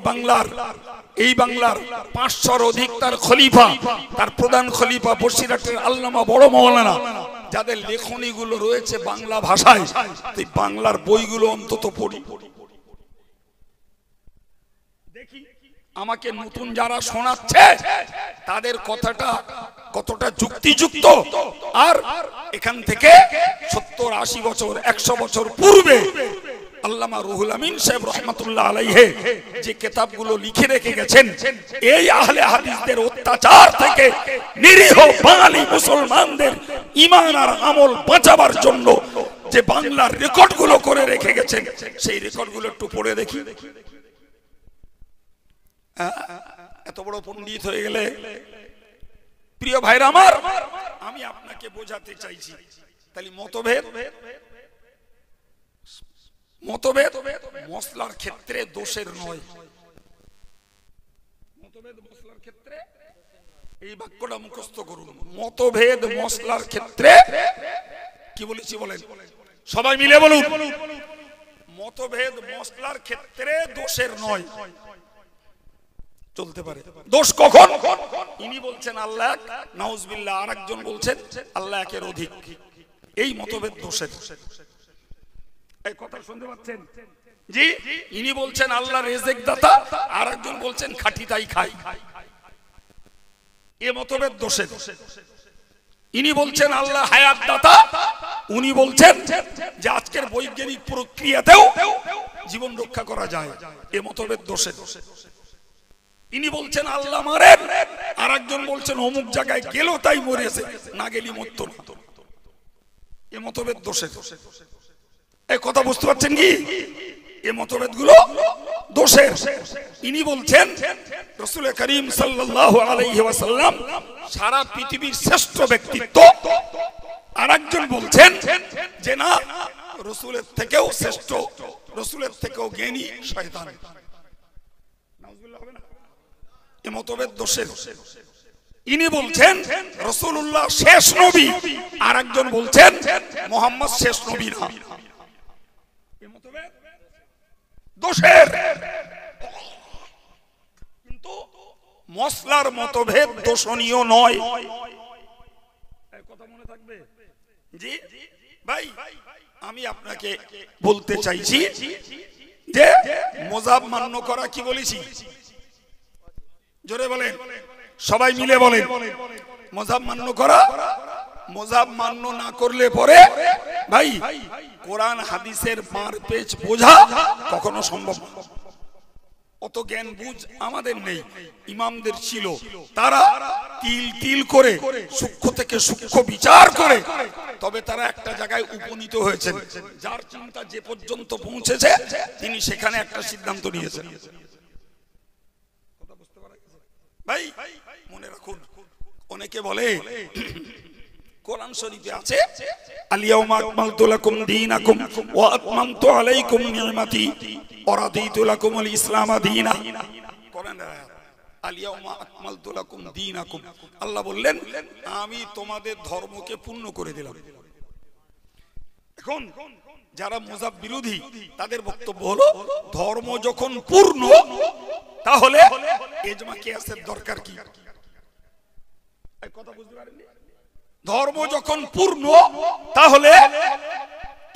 বাংলার 500-র অধিক তার খলিফা, তার প্রধান খলিফা বসিরহাটের আল্লামা বড় মাওলানা, যাদের লেখনীগুলো রয়েছে বাংলা ভাষায়, এই বাংলার বইগুলো অন্তত পড়ি। দেখি আমাকে নতুন যারা শোনাচ্ছে তাদের কথাটা কতটা যুক্তিযুক্ত, আর এখান থেকে 70-80 বছর 100 বছর পূর্বে আল্লামা রুহুল আমিন সাহেব রহমাতুল্লাহ আলাইহি যে কিতাবগুলো লিখে রেখে গেছেন, এই আহলে হাদিসদের অত্যাচার থেকে নিরীহ বাঙালি মুসলমানদের ঈমান আর আমল বাঁচাবার জন্য যে বাংলার রেকর্ডগুলো করে রেখে গেছেন, সেই রেকর্ডগুলো একটু পড়ে দেখি। এত বড় পণ্ডিত হয়ে গেলে, প্রিয় ভাইরা আমার, আমি আপনাকে বোঝাতে চাইছি, তাহলে মতভেদ মশলার ক্ষেত্রে দোষের নয়। মতভেদ মশলার ক্ষেত্রে, এই বাক্যটা মুখস্থ করুন, মতভেদ মশলার ক্ষেত্রে কি বলেছি বলেন, সবাই মিলে বলুন, মতভেদ মশলার ক্ষেত্রে দোষের নয়। চলতে পারে, দোষ কখন? ইনি বলছেন আল্লাহ এক, নাউজুবিল্লাহ আরেকজন বলছেন আল্লাহ একের অধিক, এই মতভেদ দোষের। এই কথা শুনতে পাচ্ছেন? জি, ইনি বলছেন আল্লাহ রেজেক দাতা, আরেকজন বলছেন খাঁটি তাই খাই। এ মতভেদ দোষের। ইনি বলছেন আল্লাহ হায়াত দাতা, উনি বলছেন যে আজকের বৈজ্ঞানিক প্রক্রিয়াতেও জীবন রক্ষা করা যায়, এ মতভেদ দোষের। ইনি বলছেন আল্লাহ মারেন, আর একজন বলছেন অমুক জায়গায় গেল তাই মরেছে, না গেলি মরত না, এ মতভেদ দোষের। এই কথা বুঝতে পারছেন কি? এ মতভেদ গুলো দোষের। ইনি বলছেন রাসূল করিম সাল্লাল্লাহু আলাইহি ওয়াসাল্লাম সারা পৃথিবীর শ্রেষ্ঠ ব্যক্তিত্ব, আর একজন বলছেন যে না, রাসূলের থেকেও শ্রেষ্ঠ, রাসূলের থেকেও জ্ঞানী শয়তান। নাউজুবিল্লাহ হবে না? এ মতভেদ দোষের। ইনি বলছেন রাসূলুল্লাহ শেষ নবী, আর একজন বলছেন মুহাম্মদ শেষ নবী না, এ মতভেদ দোষের। কিন্তু মসলার মতভেদ দোষণীয় নয়, কথা মনে থাকবে। জি ভাই, আমি আপনাকে বলতে চাইছি যে মজাব মান্য করা কি বলেছি? জোরে বলেন, সবাই মিলে বলেন, মজাব মান্য করা। মজাব মান্য না করলে পরে ভাই কোরআন হাদিসের মার পেচ বোঝা কখনো সম্ভব না। অত জ্ঞান বুঝ আমাদের নেই, ইমামদের ছিল। তারা তিল তিল করে সূক্ষ্ম থেকে সূক্ষ্ম বিচার করে তবে তারা একটা জায়গায় উপনীত হয়েছেন। যার চিন্তা যে পর্যন্ত পৌঁছেছে তিনি সেখানে একটা সিদ্ধান্ত নিয়েছেন। ভাই মনে রাখুন, অনেকে বলে কোরআন শরীফে আছে আল-ইয়াওমা আকমালতু লাকুম দীনাকুম ওয়া আতমামতু আলাইকুম নি'মাতি ওয়া রাদিতু লাকুমুল ইসলাম দীনা। কোরআনের আয়াত, আল-ইয়াওমা আকমালতু লাকুম দীনাকুম। আল্লাহ বললেন আমি তোমাদের ধর্মকে পূর্ণ করে দিলাম। এখন যারা মুযাব বিরোধী তাদের বক্তব্য হলো ধর্ম যখন পূর্ণ তাহলে ইজমা কিয়াসের দরকার কি? এই কথা বুঝতে পারেননি? ধর্ম যখন পূর্ণ তাহলে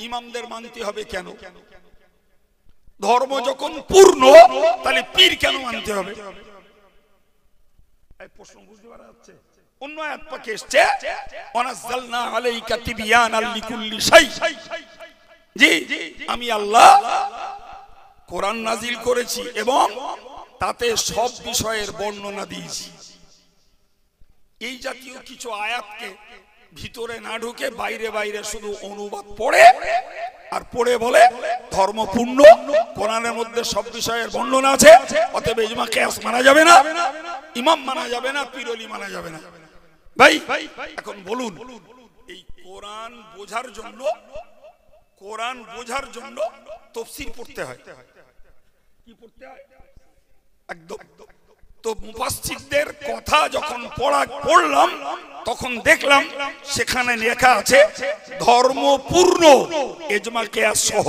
ইমামদের মানতে হবে কেন? ধর্ম যখন পূর্ণ তাহলে পীর কেন মানতে হবে? এই প্রশ্ন বুঝতে পারা যাচ্ছে? অন্য আয়াত পাকে এসেছে ওয়ানাজ্জালনা আলাইকা তিবয়ানাল লিকুল্লি শাই। জি, আমি আল্লাহ কোরআন নাজিল করেছি এবং তাতে সব বিষয়ের বর্ণনা দিয়েছি। এই জাতীয় কিছু আয়াতকে ভিতরে না ঢুকে বাইরে বাইরে শুধু অনুবাদ পড়ে আর পড়ে বলে ধর্ম পূর্ণ, কোরআনের মধ্যে সব বিষয়ের বর্ণনা আছে, অতএব ইজমা কিয়াস মানা যাবে না, ইমাম মানা যাবে না, পীর ওলি মানা যাবে না। ভাই এখন বলুন, এই কোরআন বোঝার জন্য তাফসীর পড়তে হয়। কি পড়তে হয়? একদম। তো মুফাসসিরদের কথা যখন পড়লাম তখন দেখলাম সেখানে লেখা আছে ধর্ম পূর্ণ ইজমা কিয়াস সহ।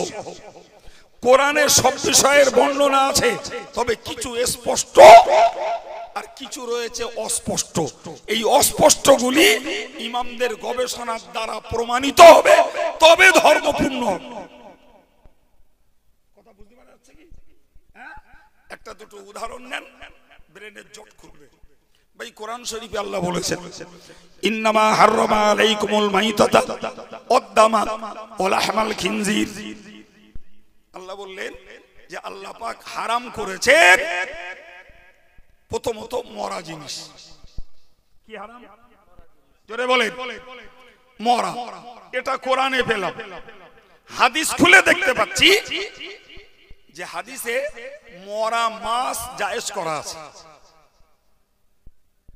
কোরআনে সব বিষয়ের বর্ণনা আছে, তবে কিছু স্পষ্ট আর কিছু রয়েছে অস্পষ্ট। এই অস্পষ্টগুলি ইমামদের গবেষণার দ্বারা প্রমাণিত হবে, তবে ধর্ম পূর্ণ হবে। কথা বুঝতে পারা যাচ্ছে কি? একটা দুটো উদাহরণ নেন, ব্রেনের জট খুলবে। ভাই কোরআন শরীফে আল্লাহ বলেছেন ইন্নামা হাররামা আলাইকুমুল মাইতাতা ওয়াদ-দামা ওয়া লাহমাল খিনজির। আল্লাহ বললেন যে আল্লাহ পাক হারাম করেছেন প্রথমত মরা জিনিস। কি হারাম? জোরে বলেন। মরা, এটা কোরআনে পেলাম। হাদিস খুলে দেখতে পাচ্ছি যে হাদিসে মরা মাছ জায়েজ করা আছে।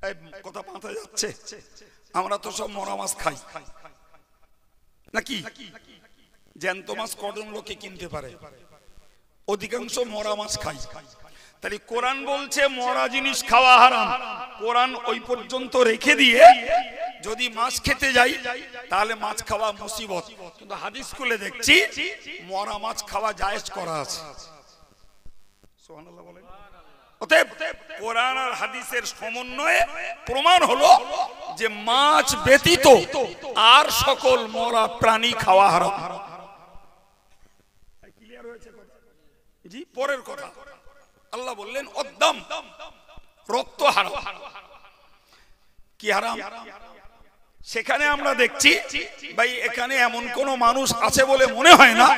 এই কথা মাথায় যাচ্ছে? আমরা তো সব মরা মাছ খাই নাকি? জ্যান্ত মাছ কজন লোকে কিনতে পারে? অধিকাংশ মরা মাছ খাই। তাহলে কোরআন বলছে মরা জিনিস খাওয়া হারাম, কোরআন ওই পর্যন্ত রেখে দিয়ে যদি মাছ খেতে যাই তাহলে মাছ খাওয়া মুসিবত, কিন্তু হাদিস খুলে দেখছি মরা মাছ খাওয়া জায়েজ করা আছে। সুবহানাল্লাহ বলেন। অতএব কোরআন আর হাদিসের সমন্বয়ে প্রমাণ হলো যে মাছ ব্যতীত আর সকল মরা প্রাণী খাওয়া হারাম। ক্লিয়ার হয়েছে কথা? জি, পরের কথা আল্লাহ বললেন অদ্দাম, রক্ত হারাম। কি হারাম? সেখানে আমরা দেখছি ভাই এখানে এমন কোন মানুষ আছে বলে মনে হয় না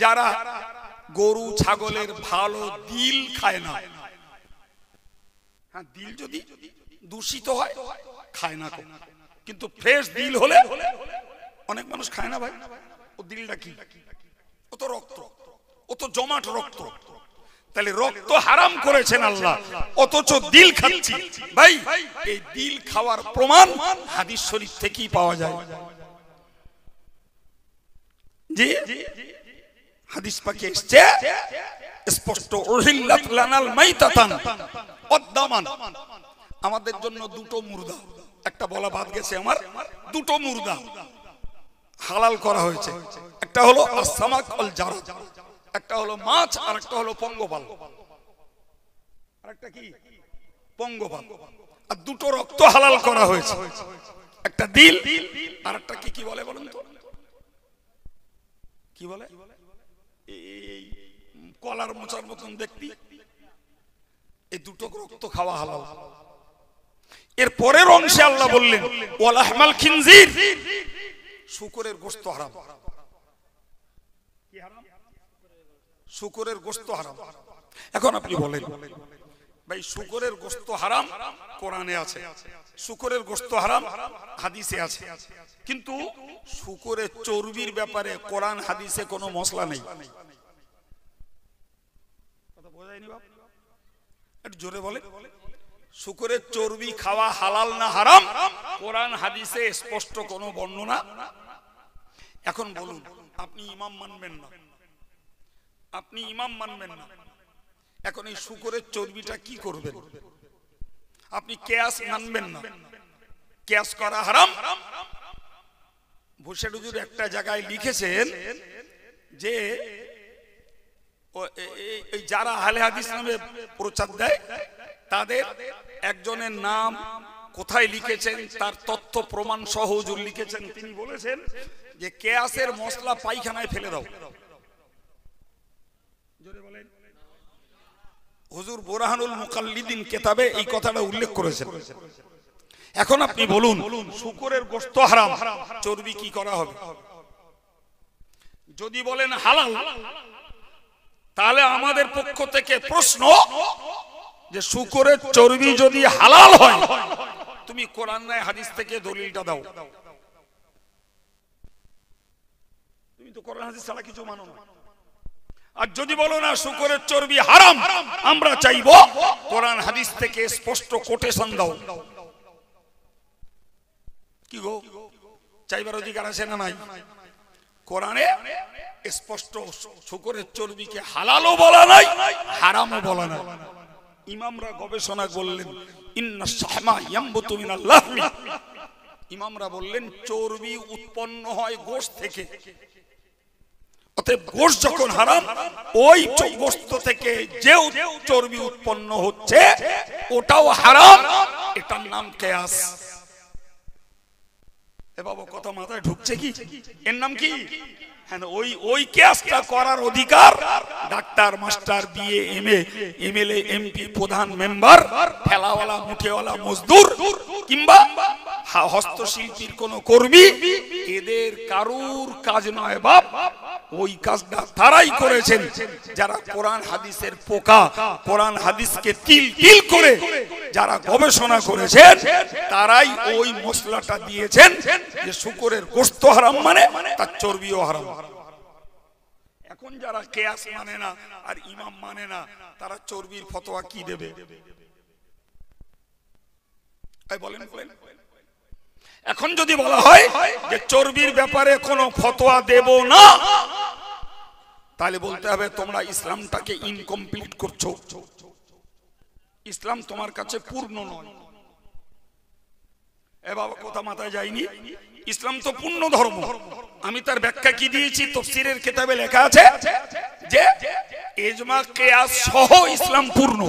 যারা গরু ছাগলের ভালো দিল খায় না। হ্যাঁ, দিল যদি দূষিত হয় খায় না, কিন্তু ফ্রেশ দিল হলে অনেক মানুষ খায় না ভাই। ও দিলটা কি? ও তো রক্ত, ও তো জমাট রক্ত। তাহলে রক্ত হারাম করেছেন আল্লাহ, অথচ দিল খাচ্ছি। ভাই এই দিল খাওয়ার প্রমাণ হাদিস শরীফ থেকেই পাওয়া যায়। জি, হাদিস পাকে এসেছে স্পষ্ট, উহিল্লাত লানাল মাইতাতান ওয়াদ-দামান। আমাদের জন্য দুটো মুর্দা, একটা বলা বাদ গেছে আমার, দুটো মুর্দা হালাল করা হয়েছে। একটা হলো আস-সামাক ওয়াল জারাদ, একটা হলো মাছ আর একটা হলো পঙ্গপাল। আরেকটা কি? পঙ্গপাল। আর দুটো রক্ত হালাল করা হয়েছে, একটা দিল আর একটা কি বলে বলুন তো? কি বলে? এই কলার মোচার মতন দেখবি, এই দুটো রক্ত খাওয়া হালাল। এর পরের অংশে আল্লাহ বললেন ওয়া লাহমাল খিনজির, শূকরের গোশত হারাম। কি হারাম? শূকরের গোশত হারাম। এখন আপনি বলেন ভাই শূকরের গোশত হারাম কোরআনে আছে, শূকরের গোশত হারাম হাদিসে আছে, কিন্তু শূকরের চর্বির ব্যাপারে কোরআন হাদিসে কোনো মশলা নেই। কথা বোঝা যায়নি বাপ? একটু জোরে বলে। শূকরের চর্বি খাওয়া হালাল না হারাম কোরআন হাদিসে স্পষ্ট কোনো বর্ণনা। এখন বলুন, আপনি ইমাম মানবেন না, আপনি ইমাম মানবেন না, এখন এই শূকরের চর্বিটা কি করবেন? আপনি কিয়াস মানবেন না, কিয়াস করা হারাম। ভুসের হুজুর একটা জায়গায় লিখেছেন যে এই যারা আহলে হাদিস নামে প্রচার দেয় তাদের একজনের নাম কোথায় লিখেছেন তার তথ্য প্রমাণ সহ হুজুর লিখেছেন। তিনি বলেছেন যে কিয়াসের মশলা পায়খানায় ফেলে দাও। জোরে বলেন। হুজুর বুরহানুল মুকাল্লিদিন কিতাবে এই কথাটা উল্লেখ করেছেন। এখন আপনি বলুন, শূকরের গোশত হারাম, চর্বি কি করা হবে? যদি বলেন হালাল, তাহলে আমাদের পক্ষ থেকে প্রশ্ন যে শূকরের চর্বি যদি হালাল হয় তুমি কোরআন না হাদিস থেকে দলিলটা দাও। তুমি তো কোরআন হাদিস ছাড়া কিছু মানো না। আর যদি বলো না শূকরের চর্বি হারাম, আমরা চাইবো কোরআন হাদিস থেকে স্পষ্ট কোটেশন দাও। কি গো, চাইবার অধিকার আছে না নাই? কোরআনে স্পষ্ট শূকরের চর্বিকে হালালও বলা নাই, হারামও বলা নাই। ইমামরা গবেষণা বললেন ইন্না শাহমা ইয়ামবুতু মিনাল লাহমি, ইমামরা বললেন চর্বি উৎপন্ন হয় গোশত থেকে। অতএব গোশত যখন হারাম, ওই গোশত থেকে যে চর্বি উৎপন্ন হচ্ছে ওটাও হারাম। এটার নাম কিয়াস। এ বাবা কথা মাথায় ঢুকছে কি? এর নাম কি? হ্যাঁ, ওই কিয়াসটা করার অধিকার doctor, master, BA, MA, MLA, MP, প্রধান, মেম্বার, ঠেলাওয়ালা, মুঠেওয়ালা, মজদুর কিংবা হস্তশিল্পীর কোন কর্মী, এদের কারুর কাজ নয় বাপ। ওই কাজটা তারাই করেছেন যারা কোরআন হাদিসের পোকা, কোরআন হাদিসকে তিল তিল করে যারা গবেষণা করেছেন, তারাই ওই মশলাটা দিয়েছেন যে শূকরের গোশত হারাম মানে তার চর্বিও হারাম। এখন যারা কিয়াস মানে না আর ইমাম মানে না, তারা চর্বির ফতোয়া কি দেবে? বলেন বলেন। এখন যদি বলা হয় যে চর্বির ব্যাপারে কোনো ফতোয়া দেব না, তাহলে বলতে হবে তোমরা ইসলামটাকে ইনকমপ্লিট করছো, ইসলাম তোমার কাছে পূর্ণ নয়। এ বাবা কথা মাথায় যায়নি? ইসলাম তো পূর্ণ ধর্ম। আমি তার ব্যাখ্যা কি দিয়েছি, তাফসীরের কিতাবে লেখা আছে যে ইজমা কিয়াস সহ ইসলাম পূর্ণ।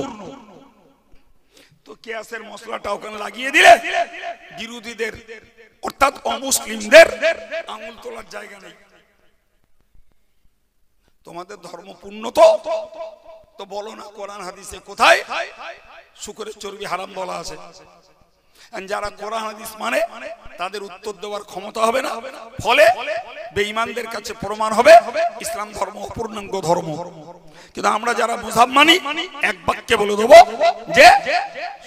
তো কিয়াসের মশলাটা ওখানে লাগিয়ে দিলে বিরোধীদের অর্থাৎ অমুসলিমদের আঙুল তোলার জায়গা নেই। তোমাদের ধর্ম পূর্ণ তো বলো না কোরআন হাদিসে কোথায় শূকরের চর্বি হারাম বলা আছে? যারা কোরআন হাদিস মানে তাদের উত্তর দেওয়ার ক্ষমতা হবে না, ফলে বেঈমানদের কাছে প্রমাণ হবে ইসলাম ধর্ম অপূর্ণাঙ্গ ধর্ম। কিন্তু আমরা যারা মুসাব মানি এক বাক্যে বলে দেবো যে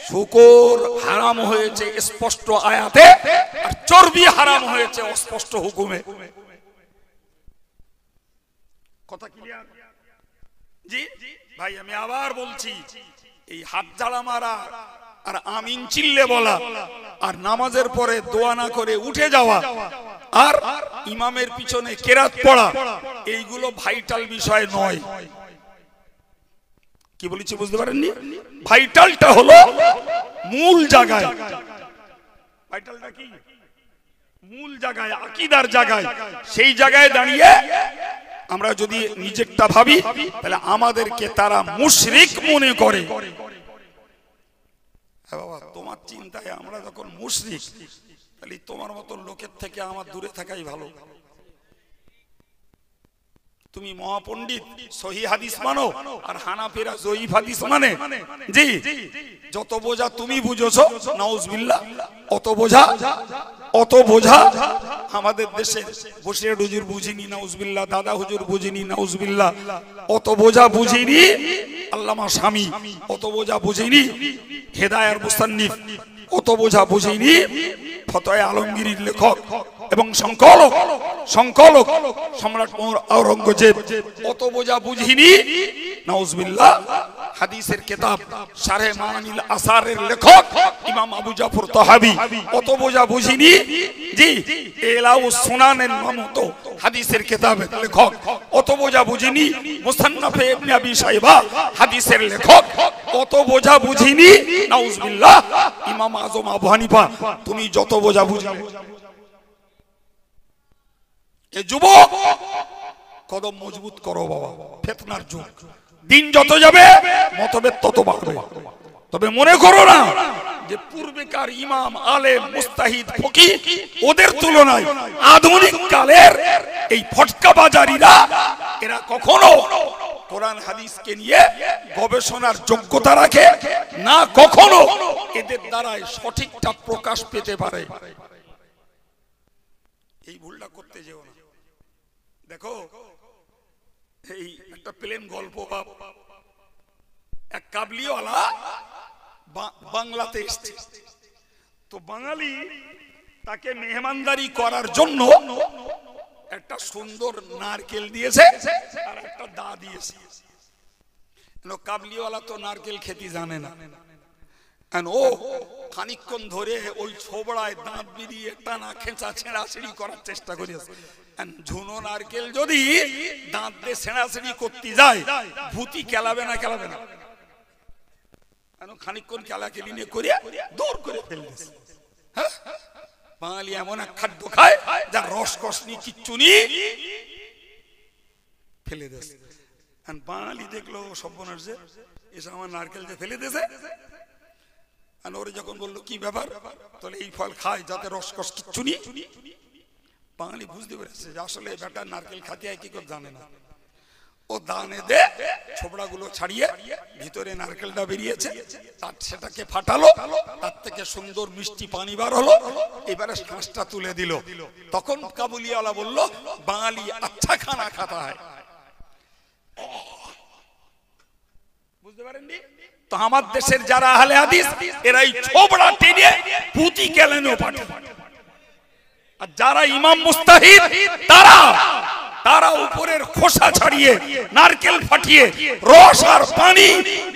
শুকর হারাম হয়েছে স্পষ্ট আয়াতে, আর চর্বি হারাম হয়েছে অস্পষ্ট হুকুমে। কথা ক্লিয়ার? জি ভাই, আমি আবার বলছি, এই হাত ঝাড়া মারা আর আমিন চিল্লে বলা আর নামাজের পরে দোয়া না করে উঠে যাওয়া আর ইমামের পিছনে কেরাত পড়া, এইগুলো ভাইটাল বিষয় নয়। কি বলেছি বুঝতে পারেননি? ভাইটালটা হলো মূল জায়গায়। ভাইটালটা কি? মূল জায়গায়, আকীদার জায়গায়। সেই জায়গায় দাঁড়িয়ে আমরা যদি নিজেরটা ভাবি, তাহলে আমাদেরকে তারা মুশরিক মনে করে। বাবা, তোমার চিন্তায় আমরা যখন মুশরিক, তাহলে তোমার মতো লোকের থেকে আমার দূরে থাকাই ভালো। তুমি মহাপণ্ডিত সহি হাদিস মানো আর হানাফিরা জয়ীফ হাদিস মানে। জি, যত বোঝা তুমি বুঝেছো, নাউজুবিল্লাহ, অত বোঝা আমাদের দেশে বসির হুজুর বুঝিনি, নাউজুবিল্লাহ, দাদা হুজুর বুঝিনি, নাউজুবিল্লাহ, অত বোঝা বুঝিনি আল্লামা শামী, অত বোঝা বুঝিনি হেদায়ার মুসান্নিফ, অত বোঝা বুঝিনি ফতোয়া আলমগীরের লেখক এবং সংকলক সম্রাট ঔরঙ্গজেব, অত বোঝা বুঝিনি নাউজুবিল্লাহ হাদিসের কিতাব শারহে মাআনিল আসারের লেখক ইমাম আবু জাফর তাহাবী, অত বোঝা বুঝিনি জি ইলাউস সুনানের নামত হাদিসের কিতাবের লেখক, অত বোঝা বুঝিনি মুসান্নাফে ইবনে আবি শাইবা হাদিসের লেখক, অত বোঝা বুঝিনি নাউজুবিল্লাহ ইমাম আযম আবু হানিফা। তুমি যত বোঝা বুঝাও, এ যুবক কদম মজবুত করো বাবা, ফিতনার যুগ, দিন যত যাবে মতভেদ তত বাড়বে। তবে মনে করো না যে পূর্বেকার ইমাম আলেম মুস্তাহিদ ফকিহ ওদের তুলনায় আধুনিক কালের এই ফটকা বাজারিরা এরা কখনো কোরআন হাদিসকে নিয়ে গবেষণার যোগ্যতা রাখে না, কখনো এদের দ্বারাই সঠিকটা প্রকাশ পেতে পারে। এই ভুলটা করতে যেও না। দেখো, এই একটা প্লেন গল্প, এক কাবলিওয়ালা বাংলাতে এসছে, তো বাঙালি তাকে মেহমানদারি করার জন্য একটা সুন্দর নারকেল দিয়েছে আর একটা দা দিয়েছে। কাবলিওয়ালা তো নারকেল খেতে জানে না, ও খানিকক্ষণ ধরে ওই ছোবড়ায় দাঁত বেরিয়ে টানা খেঁচা ছেঁড়াছিড়ি করার চেষ্টা করেছে। ঝুনো নারকেল যদি দাঁত দিয়ে ছেঁড়াছিড়ি করতে যায়, ভূতি খেলাবে না? খানিকক্ষণ খেলাখেলি নিয়ে করে দৌড় করে ফেলতেছে। বাঙালি এমন এক খাদ্য খায় যার রস কসনি কিচ্ছু নি, ফেলে দিয়েছে। বাঙালি দেখলো সর্বনাশ, যে এসে আমার নারকেল যে ফেলে দিয়েছে। ওরে যখন বললো কি ব্যাপার, তাহলে এই ফল খায় যাতে রসকস কিচ্ছু নি। বাঙালি বুঝতে পেরেছে যে আসলে বেটা নারকেল খাতে হয় কি করে জানে না। ও দানে দে ছোবড়া গুলো ছাড়িয়ে ভিতরে নারকেলটা বেরিয়েছে, তার সেটাকে ফাটালো, তার থেকে সুন্দর মিষ্টি পানি বার হলো, এবারে শ্বাসটা তুলে দিল। তখন কাবুলিওয়ালা বলল, বাঙালি আচ্ছা খানা খাতা হয়। বুঝতে পারেননি? তো আমার দেশের যারা আহলে হাদিস এরাই ছোবড়া টেনে পুঁতি কেলেনও পাঠে, আর যারা ইমাম মুস্তাহিদ তারা উপরের খোসা ছাড়িয়ে নারকেল ফাটিয়ে রস আর পানি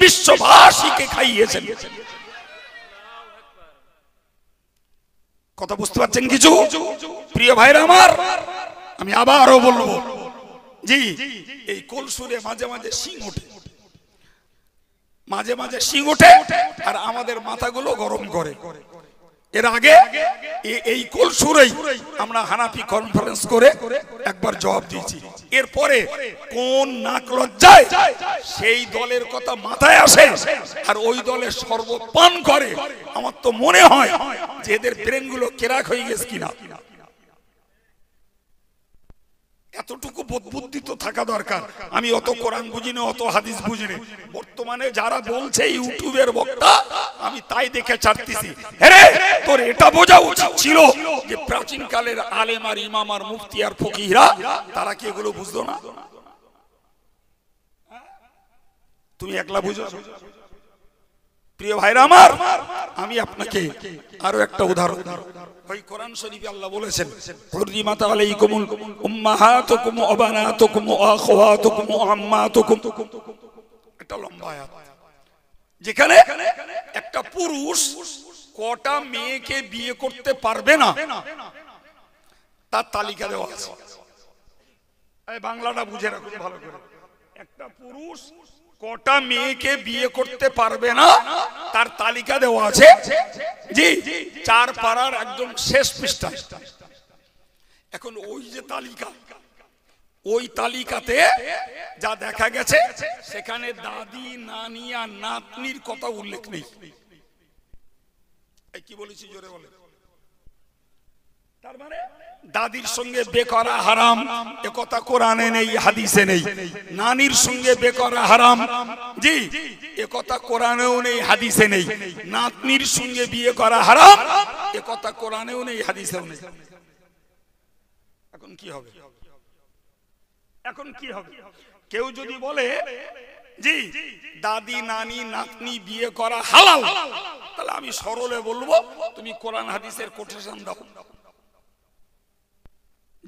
বিশ্ববাসীকে খাইয়েছেন। কথা বুঝতে পারছেন কিছু? প্রিয় ভাইরা আমার, আমি আবারও বলবো, জি এই কলসুরে মাঝে মাঝে শিং ওঠে, মাঝে মাঝে শিং ওঠে, আর আমাদের মাথাগুলো গরম করে। এর আগে এই কলসুরেই আমরা হানাফি কনফারেন্স করে একবার জবাব দিয়েছি। এরপরে কোন নাক লজ্জায় সেই দলের কথা মাথায় আসে আর ওই দলের সর্বপান করে, আমার তো মনে হয় যে এদের ব্রেন গুলো কেরাক হয়ে গেছে কিনা। এতটুকু বুদ্ধি তো থাকা দরকার। আমি অত কোরআন বুঝি না, অত হাদিস বুঝি না। বর্তমানে যারা বলছে ইউটিউবের বক্তা, আমি তাই দেখে ছাড়তেছি। আরে তোর এটা বোঝা উচিত ছিল যে প্রাচীন কালের আলেম আর ইমাম আর মুফতি আর ফকিহরা তারা কি এগুলো বুঝতো না? তুমি একলা বুঝো? প্রিয় ভাইরা আমার, আমি আপনাকে আরো একটা উদাহরণ, ওই কোরআন শরীফে আল্লাহ বলেছেন, হুররিমাত আলাইকুমুল উম্মাহাতুকুম ওয়া বানাতুকুম ওয়া আখাওয়াতুকুম ওয়া আম্মাতুকুম। এটা লম্বা আয়াত, যেখানে একটা পুরুষ কটা মেয়েকে বিয়ে করতে পারবে না তার তালিকা দেওয়া আছে। এই বাংলাটা বুঝে রাখুন ভালো করে। একটা পুরুষ কটা মেয়েকে বিয়ে করতে পারবে না তার তালিকা দেওয়া আছে, জি, 4 পারার একদম শেষ পৃষ্ঠা। এখন ওই যে তালিকা, ওই তালিকাতে যা দেখা গেছে সেখানে দাদি, নানি আর নাতনির কথা উল্লেখ নেই। কি বলেছি জোরে বলে? তার মানে দাদির সঙ্গে বে করা হারাম, এ কথা কোরআনে নেই, হাদিসে নেই। নানির সঙ্গে বে করা হারাম, জি, এ কথা কোরআনেও নেই, হাদিসে নেই। নাতনির সঙ্গে বিয়ে করা হারাম, এ কথা কোরআনেও নেই, হাদিসেও নেই। এখন কি হবে? এখন কি হবে? কেউ যদি বলে জি দাদি, নানি, নাতনি বিয়ে করা হালাল, তাহলে আমি সরলে বলবো তুমি কোরআন হাদিসের কোটেশন দাও।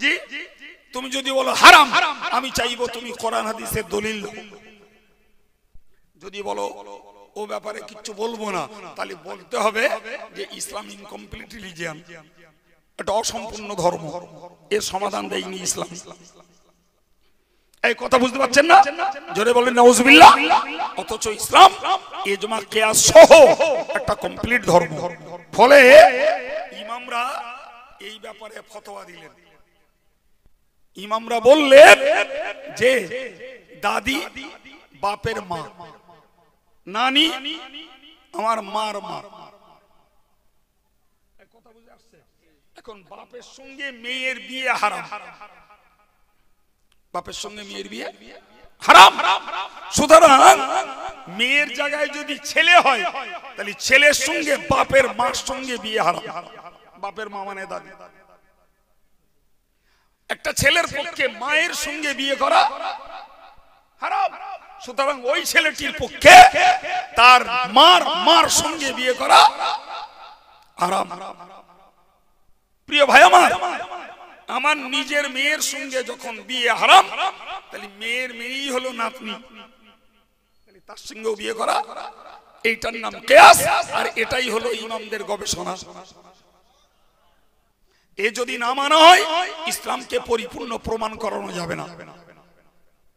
জি, তুমি যদি বলো হারাম, আমি চাইবো তুমি কোরআন হাদিসের দলিল দাও। যদি বলো ও ব্যাপারে কিছু বলবো না, তাহলে বলতে হবে যে ইসলাম ইনকমপ্লিট রিলিজিয়ান, এটা অসম্পূর্ণ ধর্ম, এর সমাধান দেয়নি ইসলাম। এই কথা বুঝতে পারছেন না? জোরে বলেন নাউজুবিল্লাহ। অথচ ইসলাম ইজমা কিয়াস সহ একটা কমপ্লিট ধর্ম। ফলে ইমামরা এই ব্যাপারে ফতোয়া দিলেন। ইমামরা বললেন যে দাদি বাপের মা, নানি আমার মার মা। কথা বুঝে আসছে? এখন বাপের সঙ্গে মেয়ের বিয়ে হারাম, বাপের সঙ্গে মেয়ের বিয়ে হারাম। সুতরাং মেয়ের জায়গায় যদি ছেলে হয়, তাহলে ছেলের সঙ্গে বাপের মার সঙ্গে বিয়ে হারাম। বাপের মা মানে দাদি। একটা ছেলের পক্ষে মায়ের সঙ্গে বিয়ে করা হারাম, সুতরাং ওই ছেলেটির পক্ষে তার মার সঙ্গে বিয়ে করা হারাম। প্রিয় ভাই আমার, আমার নিজের মেয়ের সঙ্গে যখন বিয়ে হারাম, তাহলে মেয়ের মেয়েই হলো নাতনি, তাহলে তার সঙ্গেও বিয়ে করা, এইটার নাম কিয়াস। আর এটাই হলো ইমামদের গবেষণা। এ যদি না মানা হয়, ইসলামকে পরিপূর্ণ প্রমাণ করানো যাবে না।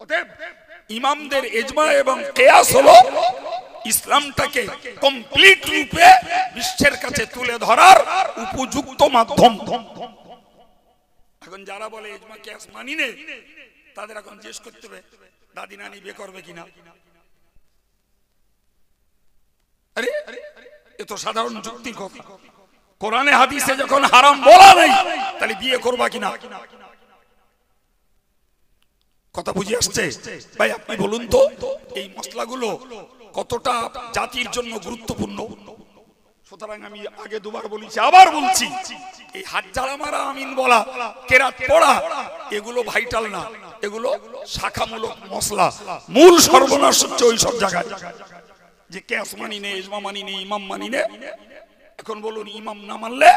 অতএব ইমামদের ইজমা এবং কিয়াস হলো ইসলামটাকে কমপ্লিট রূপে বিশ্বের কাছে তুলে ধরার উপযুক্ত মাধ্যম। এখন যারা বলে ইজমা কিয়াস মানি নে, তাদের এখন জিজ্ঞেস করতে হবে দাদি নানি বিয়ে করবে কিনা। আরে এ তো সাধারণ যুক্তির কথা। কোরআনে হাদিসে যখন হারাম বলা নেই, তাহলে বিয়ে করবা কিনা? কথা বুঝে আসছে? ভাই আপনি বলুন তো, এই মশলাগুলো কতটা জাতির জন্য গুরুত্বপূর্ণ। সুতরাং আমি আগে দুবার বলেছি, আবার বলছি, এই হাত ঝাড়া মারা, আমিন বলা, কেরাত পড়া, এগুলো ভাইটাল না, এগুলো শাখামূলক মশলা। মূল সর্বনাশ হচ্ছে ওই সব জায়গায় যে কিয়াস মানি নে, ইজমা মানি নে, ইমাম মানি নে। এখন বলুন, ইমাম না মানলে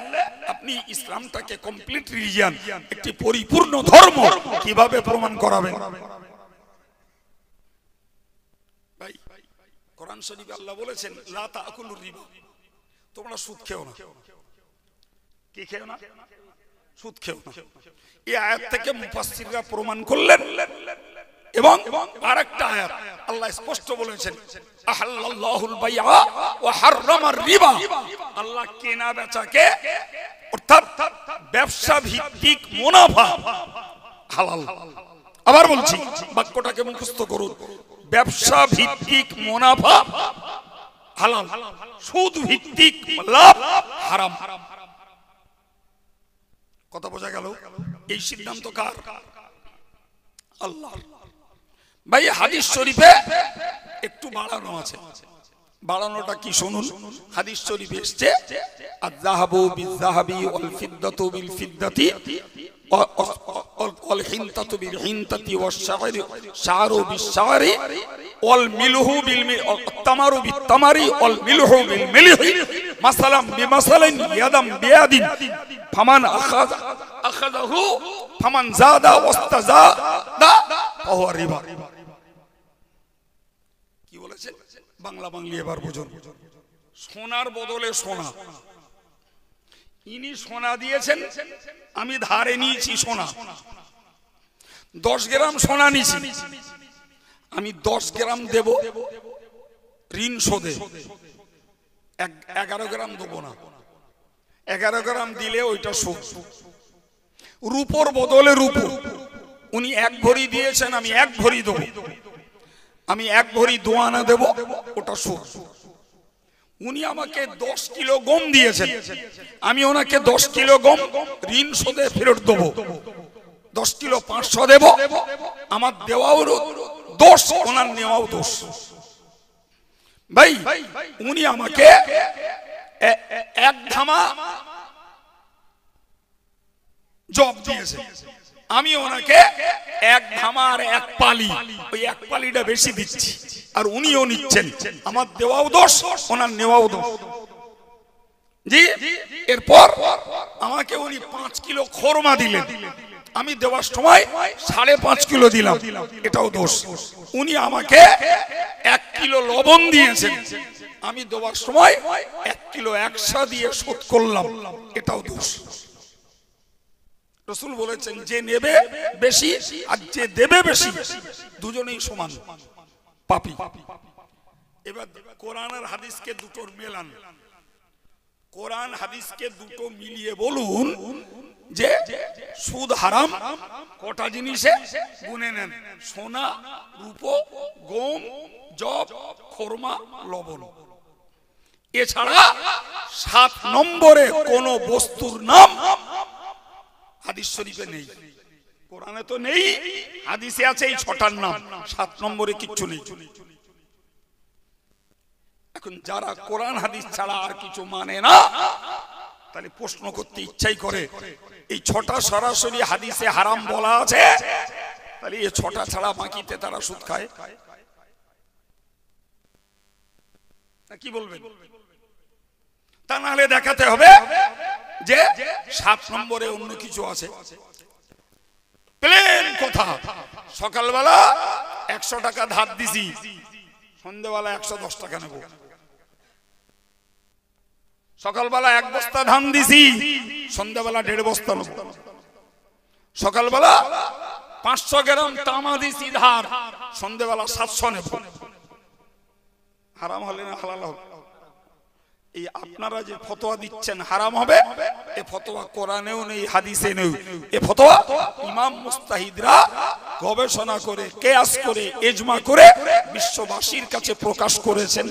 আপনি ইসলামটাকে কমপ্লিট রিলিজিয়ান, একটি পরিপূর্ণ ধর্ম কিভাবে প্রমাণ করাবেন? ভাই কোরআন শরীফে আল্লাহ বলেছেন লা তাকুলুর রিবা, তোমরা সুদ খেও না। কি খেও না? সুদ খেও না। এই আয়াত থেকে মুফাসসিররা প্রমাণ করলেন। এবং আরেকটা আয়াত আল্লাহ স্পষ্ট বলেছেন আহাল্লাল্লাহুল বাইআ ওয়া হাররামার রিবা, আল্লাহ কেনা বেচাকে অর্থাৎ ব্যবসা ভিত্তিক মুনাফা হালাল। আবার বলছি, বাক্যটাকে মুখস্থ করুন, ব্যবসা ভিত্তিক মুনাফা হালাল, সুদ ভিত্তিক লাভ হারাম। কথা বোঝা গেল? এই সিদ্ধান্ত কার? আল্লাহ। ভাই হাদিস শরীফে একটু বাড়ানো আছে, বাড়ানোটা কি শুনুন। হাদিস শরীফে এসেছে আয-যাহাবু বিয-যাহাবি ওয়াল ফিদ্দাতু বিল ফিদ্দাতি ওয়াল হিনতাতু বিল হিনতাতি ওয়াশ-শা'রু বিশ-শা'রি ওয়াল মিলহু বিল তামারু বিত তামারি ওয়াল মিলহু বিল মিলহি মাসালাম বিমাসালিন ইয়াদাম বিয়াদিন ফামান আখাযাহু ফামান যাদা ওয়াস্তাযাদা ফাহুয়া রিবা। কি বলেছে? বাংলা বাংলি এবার বুঝুন। সোনার বদলে সোনা, ইনি সোনা দিয়েছেন, আমি ধারে নিয়েছি সোনা, 10 গ্রাম সোনা নিয়েছি, আমি 10 গ্রাম দেব ঋণ শোধে, 11 গ্রাম দেবো না, 11 গ্রাম দিলে ওইটা শোধ। রূপোর বদলে রূপো, উনি 1 ভরি দিয়েছেন, আমি 1 ভরি দেবো, আমি 1 ভরি 2 আনা দেব, ওটা শোধ। উনি আমাকে 10 কিলো গম দিয়েছেন, আমি ওনাকে 10 কিলো গম ঋণ শোধে ফেরত দেবো, 10 কিলো 500 দেব, আমার দেওয়াও দোষ, ওনার নেওয়াও দোষ। ভাই উনি আমাকে 1 ধামা জব দিয়েছে, আমি ওনাকে 1 ধামার 1 পালি, ওই 1 পালিটা বেশি দিচ্ছি, আর উনিও নিচ্ছেন, আমার দেওয়াও দোষ, ওনার নেওয়াও দোষ। জি, এরপর আমাকে উনি 5 কিলো খরমা দিলেন, আমি দেওয়ার সময় 5.5 কিলো দিলাম, এটাও দোষ। উনি আমাকে 1 কিলো লবণ দিয়েছেন, আমি দেওয়ার সময় 1 কিলো 100 দিয়ে শোধ করলাম, এটাও দোষ। রাসূল বলেছেন যে নেবে বেশি আর যে দেবে বেশি দুজনেই সমান পাপী। এবার কোরআন আর হাদিসকে দুটোর মেলান, কোরআন হাদিসকে দুটো মিলিয়ে বলুন যে সুদ হারাম কটা জিনিসে গুনে নেন, সোনা, রূপো, গম, জব, খরমা, লবণ। এছাড়া 7 নম্বরে কোন বস্তুর নাম হাদিস শরীফে নেই, কোরআনে তো নেই, হাদিসে আছে এই 6টার নাম, 7 নম্বরে কিচ্ছু নেই। এখন যারা কোরআন হাদিস ছাড়া আর কিছু মানে না, তাহলে প্রশ্ন করতে ইচ্ছাই করে এই 6টা সরাসরি হাদিসে হারাম বলা আছে, তাহলে এই 6টা ছাড়া বাকিতে তারা সুদ খায় না? কি বলবেন? তা না হলে দেখাতে হবে যে 7 নম্বরে অন্য কিছু আছে। প্লেন কথা, সকালবেলা 100 টাকা ধার দিছি, সন্ধ্যাবেলা 110 টাকা নেব। সকালবেলা 1 বস্তা ধান দিছি, সন্ধ্যাবেলা 1.5 বস্তা নেব। সকালবেলা 500 গ্রাম তামা দিছি ধার, সন্ধ্যাবেলা 700 নেব। হারাম হলে না হালাল হবে? এই আপনারা যে ফতোয়া দিচ্ছেন হারাম হবে, এ ফতোয়া কোরআনেও নেই, হাদিসে নেই। এ ফতোয়া ইমাম মুস্তাহিদরা গবেষণা করে, কিয়াস করে, ইজমা করে বিশ্ববাসীর কাছে প্রকাশ করেছেন।